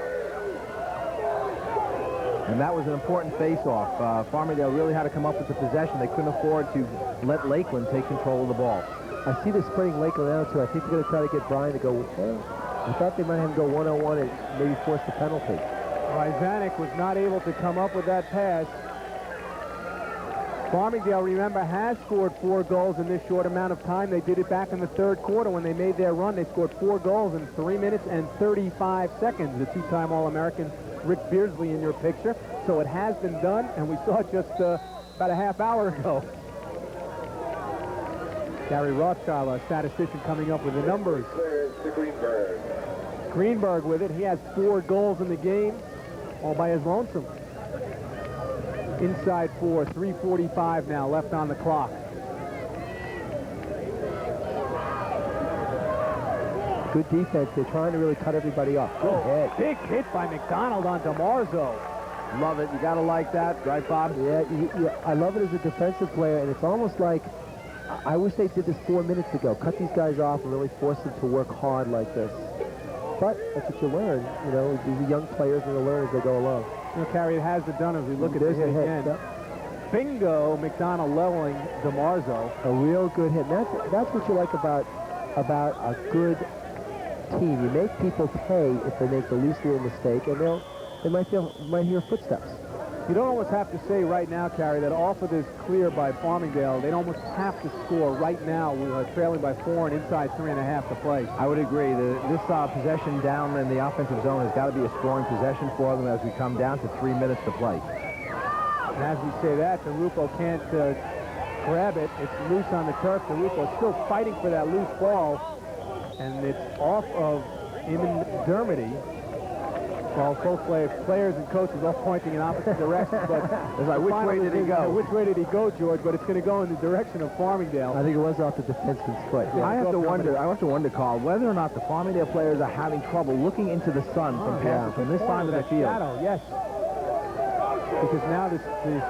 And that was an important face-off. Farmingdale really had to come up with the possession. They couldn't afford to let Lakeland take control of the ball. I see this spreading Lakeland out, too. I think they're going to try to get Brian to go. I thought they might have him go one-on-one and maybe force the penalty. Ryzanek was not able to come up with that pass. Farmingdale, remember, has scored 4 goals in this short amount of time. They did it back in the third quarter when they made their run. They scored 4 goals in 3 minutes and 35 seconds. The 2-time All-American Rick Beardsley in your picture. So it has been done, and we saw it just about a half hour ago. Gary Rothschild, our statistician, coming up with the numbers. Greenberg with it. He has 4 goals in the game, all by his lonesome. Inside 4, 3:45 now left on the clock. Good defense. They're trying to really cut everybody off. Good hit. Big hit by McDonald onto Marzo. Love it. You got to like that, right, Bob? Yeah, I love it as a defensive player, and it's almost like I wish they did this 4 minutes ago. Cut these guys off and really force them to work hard like this. But that's what you learn. You know, these are young players, and they learn as they go along. You know, Carrie, it has been done as we look at this There's a hit. again. Yep. Bingo, McDonald leveling DeMarzo. A real good hit. And that's what you like about a good team. You make people pay if they make the least little mistake, and they might hear footsteps. You don't almost have to say right now, Carrie, that off of this clear by Farmingdale, they'd almost have to score right now. We're trailing by 4 and inside 3.5 to play. I would agree. This possession down in the offensive zone has got to be a scoring possession for them as we come down to 3 minutes to play. And as we say that, DeRupo can't grab it. It's loose on the turf. DeRupo still fighting for that loose ball, and it's off of Eamon Dermody. Well, both players and coaches all pointing in opposite directions, but it's like, which way did he go? Which way did he go, George? But it's going to go in the direction of Farmingdale. I think it was off the defenseman's foot. I have to wonder, Carl, whether or not the Farmingdale players are having trouble looking into the sun from this side of the field. Shadow, yes. Because now the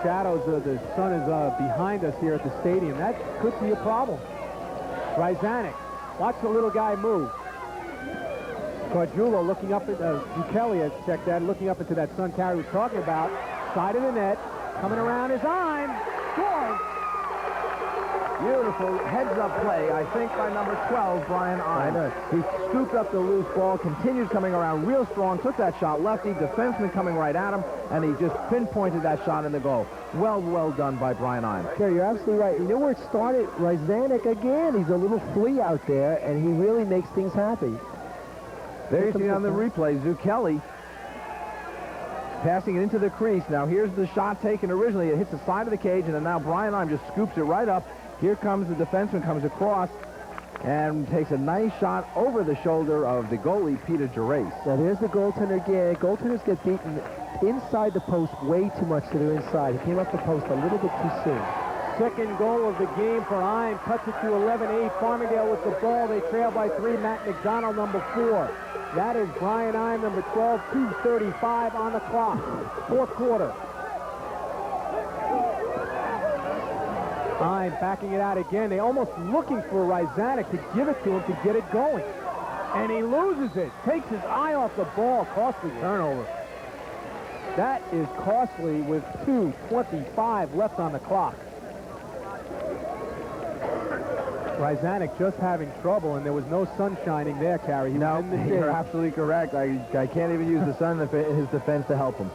shadows of the sun is behind us here at the stadium. That could be a problem. Ryzanek, watch the little guy move. Gargiulo looking up at Kelly has checked that, looking up into that sun Carrie was talking about. Side of the net, coming around his eye. Score! Beautiful heads-up play, I think, by number 12, Brian Ine. He scooped up the loose ball, continued coming around real strong, took that shot lefty, defenseman coming right at him, and he just pinpointed that shot in the goal. Well done by Brian Ine. Yeah, you're absolutely right. You know where it started? Ryzanek again. He's a little flea out there, and he really makes things happen. There you see on the replay, Zucchelli passing it into the crease. Now here's the shot taken originally. It hits the side of the cage, and then now Brian Ime just scoops it right up. Here comes the defenseman, comes across, and takes a nice shot over the shoulder of the goalie, Peter Gerace. Now there's the goaltender again. Goaltenders get beaten inside the post way too much to their inside. He came up the post a little bit too soon. Second goal of the game for Ime. Cuts it to 11-8. Farmingdale with the ball. They trail by 3. Matt McDonald, number 4. That is Brian Ime, number 12. 2:35 on the clock. Fourth quarter. Ime backing it out again. They almost looking for Ryzanek to give it to him to get it going. And he loses it. Takes his eye off the ball. Costly turnover. That is costly with 2:25 left on the clock. Ryzanek just having trouble, and there was no sun shining there, Carrie. No, you're absolutely correct. I can't even use the sun in his defense to help him.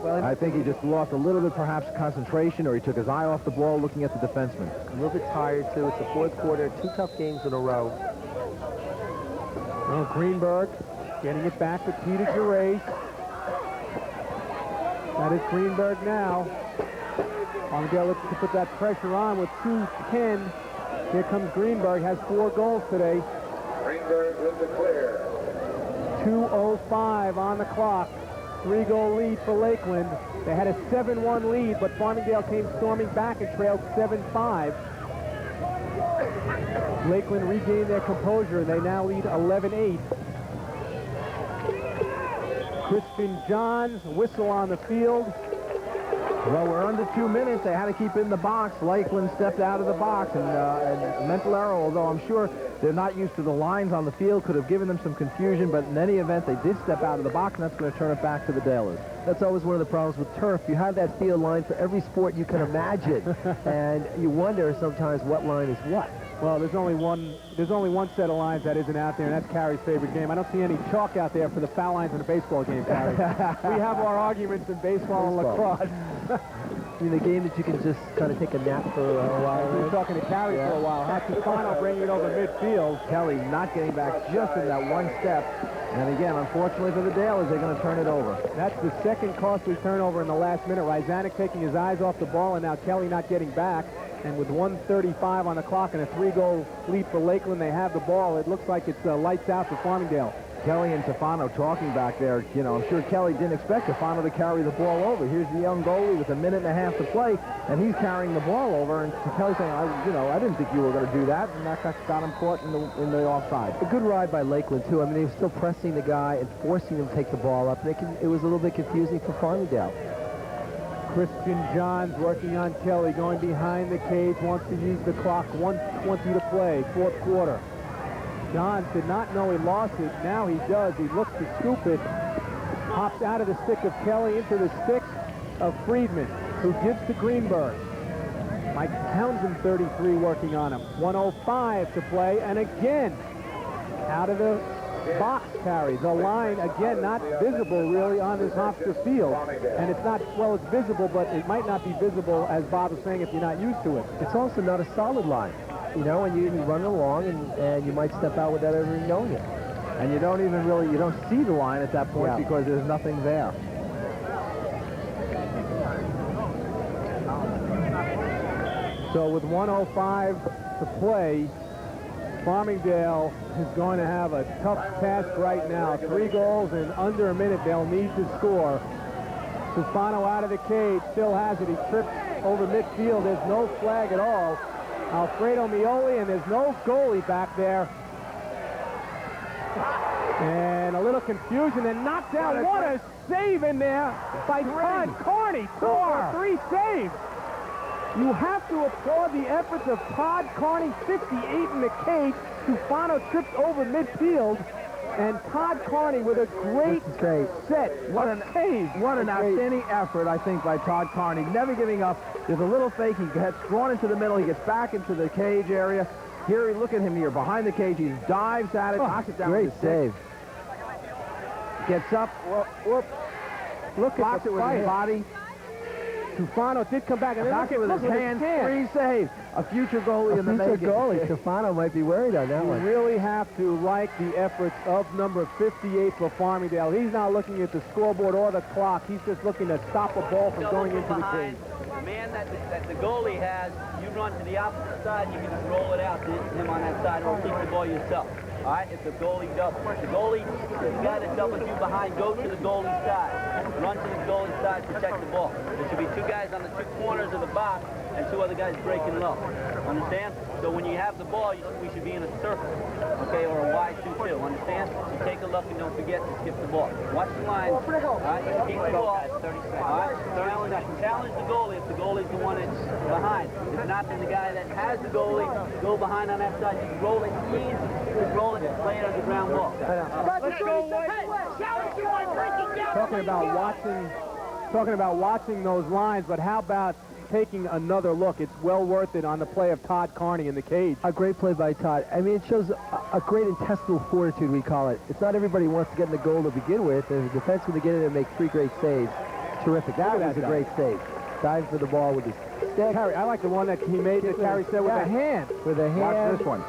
Well, I think he just lost a little bit, perhaps, concentration, or he took his eye off the ball looking at the defenseman. A little bit tired, too. It's the fourth quarter. 2 tough games in a row. Well, Greenberg getting it back to Peter Gerace. That is Greenberg now. Farmingdale looking to put that pressure on with 2:10. Here comes Greenberg, has 4 goals today. Greenberg with the clear. 2:05 on the clock. 3-goal lead for Lakeland. They had a 7-1 lead, but Farmingdale came storming back and trailed 7-5. Lakeland regained their composure, and they now lead 11-8. Crispin Johns, whistle on the field. Well, we're under 2 minutes. They had to keep it in the box. Lakeland stepped out of the box, and mental error, although I'm sure they're not used to the lines on the field, could have given them some confusion, but in any event, they did step out of the box, and that's going to turn it back to the Dalers. That's always one of the problems with turf. You have that field line for every sport you can imagine, and you wonder sometimes what line is what. Well, there's only one set of lines that isn't out there, and that's Carrie's favorite game. I don't see any chalk out there for the foul lines in a baseball game, Carrie. We have our arguments in baseball and lacrosse. I mean, the game that you can just kind of take a nap for a while. We were talking to Carrie for a while. Tufano bringing it over midfield. Kelly not getting back just in that one step. And again, unfortunately for the Dalers, they're going to turn it over. That's the second costly turnover in the last minute. Ryzanek taking his eyes off the ball, and now Kelly not getting back. And with 1:35 on the clock and a 3-goal lead for Lakeland, they have the ball. It looks like it's lights out for Farmingdale. Kelly and Tefano talking back there. You know, I'm sure Kelly didn't expect Tefano to carry the ball over. Here's the young goalie with a minute and a half to play, and he's carrying the ball over. And Kelly's saying, I didn't think you were going to do that, and that got him caught in the offside. A good ride by Lakeland, too. I mean, they were still pressing the guy and forcing him to take the ball up. It was a little bit confusing for Farmingdale. Christian Johns working on Kelly, going behind the cage, wants to use the clock, 1:20 to play, fourth quarter. Johns did not know he lost it. Now he does. He looks to scoop it. Hops out of the stick of Kelly into the stick of Friedman, who gives to Greenberg. Mike Townsend, 33, working on him. 1:05 to play, and again, out of the box carry. The line, again, not visible really on this Hofstra field. And it's not, well, it's visible, but it might not be visible, as Bob was saying, if you're not used to it. It's also not a solid line. You know, and you run along, and you might step out without ever knowing it. And you don't even really, you don't see the line at that point because there's nothing there. So with 1:05 to play, Farmingdale is going to have a tough task right now. 3 goals in under a minute they'll need to score. Tufano out of the cage, still has it. He trips over midfield. There's no flag at all. Alfredo Mioli, and there's no goalie back there. And a little confusion, and knocked down. What a save in there by Todd Carney. 2 or 3 saves. You have to applaud the efforts of Todd Carney, 58 in the cage. Tufano trips over midfield, and Todd Carney with a great set. What an outstanding effort, I think, by Todd Carney. Never giving up. There's a little fake. He gets drawn into the middle. He gets back into the cage area. Here, look at him here behind the cage. He dives at it, knocks it down. Great save. Gets up. Whoop. Look at it with his body. Tufano did come back, and knocked it with his hand. 3 saves. A future goalie in the making. Goalie. Tufano might be worried on that one. You really have to like the efforts of number 58 for Farmingdale. He's not looking at the scoreboard or the clock. He's just looking to stop a ball from going into the cage. The man that the goalie has, you run to the opposite side, you can just roll it out to him on that side or keep the ball yourself. All right, if the goalie doubles. The goalie, the guy that doubles you behind, go to the goalie's side. Run to the goalie's side, protect the ball. There should be 2 guys on the 2 corners of the box and 2 other guys breaking low. Understand? So when you have the ball, we should be in a circle, okay, or a wide 2-2. Understand? You take a look and don't forget to skip the ball. Watch the line. All right, keep the ball. All right, challenge the goalie if the goalie's the one that's behind. If not, then the guy that has the goalie, go behind on that side. Just roll it easy. Just roll it and play it on the ground ball. Let's go, White. Talking about watching those lines, but how about taking another look? It's well worth it on the play of Todd Carney in the cage. A great play by Todd. I mean, it shows a great intestinal fortitude, we call it. It's not everybody who wants to get in the goal to begin with. There's a defenseman to get in and make 3 great saves. Terrific. That was a great save. Diving for the ball with his stick. I like the one that he made that Carey said with a hand. With a hand. Watch this one.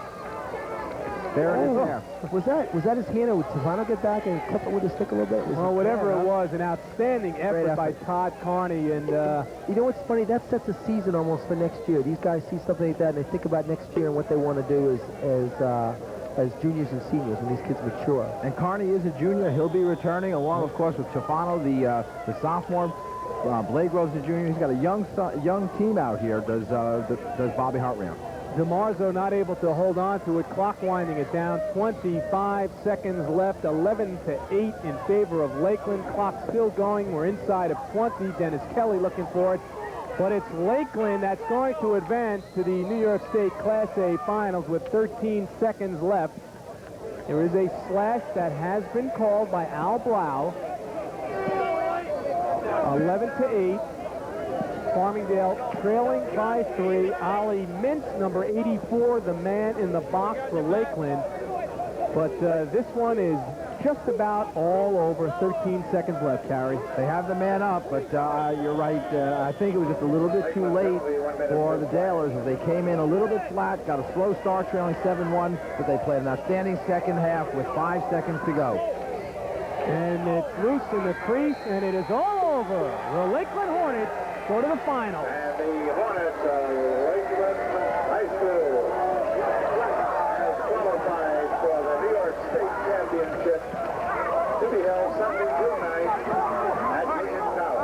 There it is there. Was that his hand, or would Tefano get back and clip it with his stick a little bit? Well, whatever it was, an outstanding effort by Todd Carney. And you know what's funny? That sets a season almost for next year. These guys see something like that, and they think about next year and what they want to do as juniors and seniors when these kids mature. And Carney is a junior. He'll be returning, along, of course, with Tefano, the sophomore. Blade Grove's a junior. He's got a young team out here, does Bobby Hartram. DeMarzo not able to hold on to it. Clock winding it down. 25 seconds left. 11-8 in favor of Lakeland. Clock still going. We're inside of 20. Dennis Kelly looking for it. But it's Lakeland that's going to advance to the New York State Class A Finals with 13 seconds left. There is a slash that has been called by Al Blau. 11-8. Farmingdale trailing by 3. Ollie Mintz, number 84, the man in the box for Lakeland. But this one is just about all over. 13 seconds left, Carey. They have the man up, but you're right. I think it was just a little bit too late for the Dalers as they came in a little bit flat, got a slow start trailing 7-1, but they played an outstanding second half with 5 seconds to go. And it's loose in the crease, and it is all over. The Lakeland Hornets go to the final. And the Hornets of Lakeland High School has qualified for the New York State Championship. Championship to be held Sunday, June 9th at Union Tower.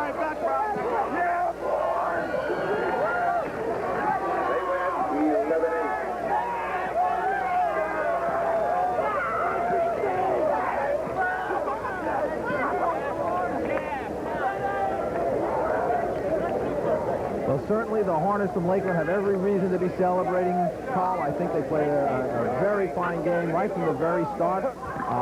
They win 11-8. Well, certainly the Hornets from Lakeland have every reason to be celebrating, Carl. I think they played a very fine game right from the very start.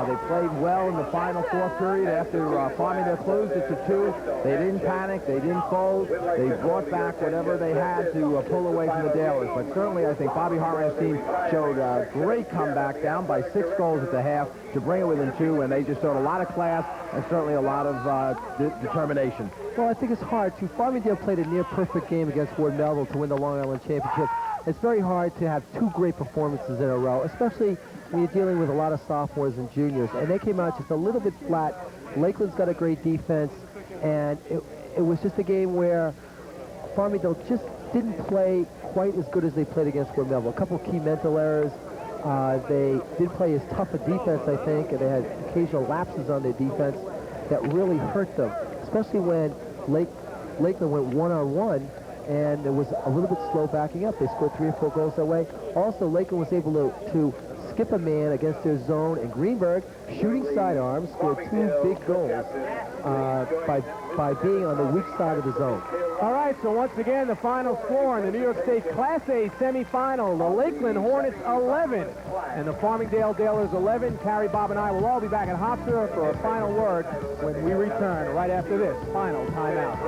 They played well in the final fourth period after Farmingdale closed it to 2. They didn't panic. They didn't fold. They brought back whatever they had to pull away from the Dalers. But certainly I think Bobby Hartman's team showed a great comeback down by 6 goals at the half to bring it within 2, and they just showed a lot of class and certainly a lot of determination. Well, I think it's hard to. Farmingdale played a near-perfect game against Ward Melville to win the Long Island Championship. It's very hard to have 2 great performances in a row, especially when you're dealing with a lot of sophomores and juniors. And they came out just a little bit flat. Lakeland's got a great defense, and it was just a game where Farmingdale just didn't play quite as good as they played against Ward Melville. A couple of key mental errors. They did play as tough a defense, I think, and they had occasional lapses on their defense that really hurt them, especially when Lakeland went one-on-one, and it was a little bit slow backing up. They scored 3 or 4 goals that way. Also, Lakeland was able to skip a man against their zone, and Greenberg, shooting sidearms, scored 2 big goals by being on the weak side of the zone. All right, so once again, the final score in the New York State Class A semifinal, the Lakeland Hornets 11 and the Farmingdale Dalers 11. Carrie, Bob, and I will all be back at Hofstra for a final word when we return right after this final timeout.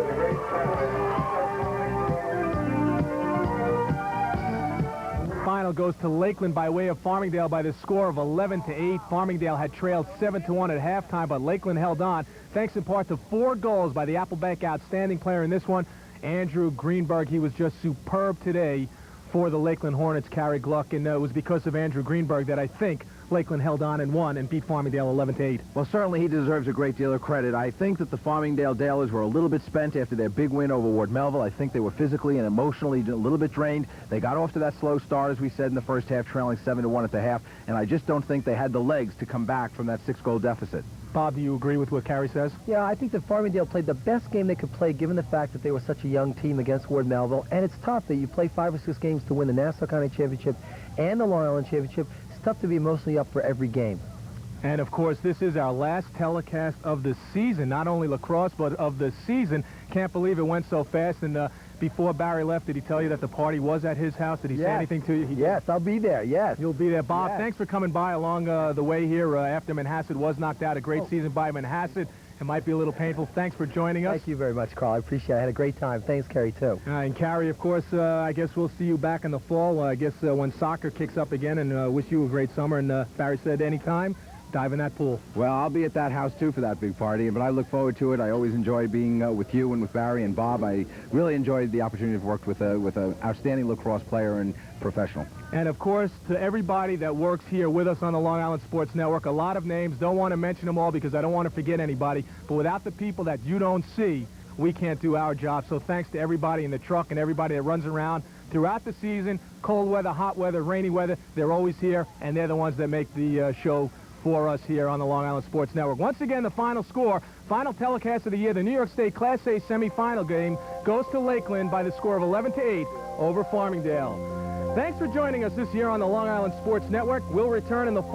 Final goes to Lakeland by way of Farmingdale by the score of 11-8. Farmingdale had trailed 7-1 at halftime, but Lakeland held on thanks in part to 4 goals by the Applebank outstanding player in this one, Andrew Greenberg. He was just superb today for the Lakeland Hornets, Carrie Gluck, and it was because of Andrew Greenberg that I think Lakeland held on and won and beat Farmingdale 11-8. Well, certainly he deserves a great deal of credit. I think that the Farmingdale Dalers were a little bit spent after their big win over Ward Melville. I think they were physically and emotionally a little bit drained. They got off to that slow start, as we said, in the first half, trailing 7-1 at the half, and I just don't think they had the legs to come back from that 6-goal deficit. Bob, do you agree with what Carrie says? Yeah, I think that Farmingdale played the best game they could play given the fact that they were such a young team against Ward Melville. And it's tough that you play 5 or 6 games to win the Nassau County Championship and the Long Island Championship. It's tough to be emotionally up for every game. And, of course, this is our last telecast of the season, not only lacrosse, but of the season. Can't believe it went so fast. And before Barry left, did he tell you that the party was at his house? Did he say anything to you? Yes, I'll be there, yes. You'll be there. Bob, yes. Thanks for coming by along the way here after Manhasset was knocked out. A great season by Manhasset. It might be a little painful. Thanks for joining us. Thank you very much, Carl. I appreciate it. I had a great time. Thanks, Carrie, too. And Carrie, of course, I guess we'll see you back in the fall. I guess when soccer kicks up again, and wish you a great summer. And Barry said anytime, dive in that pool. Well, I'll be at that house, too, for that big party, but I look forward to it. I always enjoy being with you and with Barry and Bob. I really enjoyed the opportunity to work with an outstanding lacrosse player and professional. And, of course, to everybody that works here with us on the Long Island Sports Network, a lot of names. Don't want to mention them all because I don't want to forget anybody. But without the people that you don't see, we can't do our job. So thanks to everybody in the truck and everybody that runs around throughout the season, cold weather, hot weather, rainy weather. They're always here, and they're the ones that make the show for us here on the Long Island Sports Network. Once again, the final score, final telecast of the year, the New York State Class A semifinal game goes to Lakeland by the score of 11-8 over Farmingdale. Thanks for joining us this year on the Long Island Sports Network. We'll return in the fall.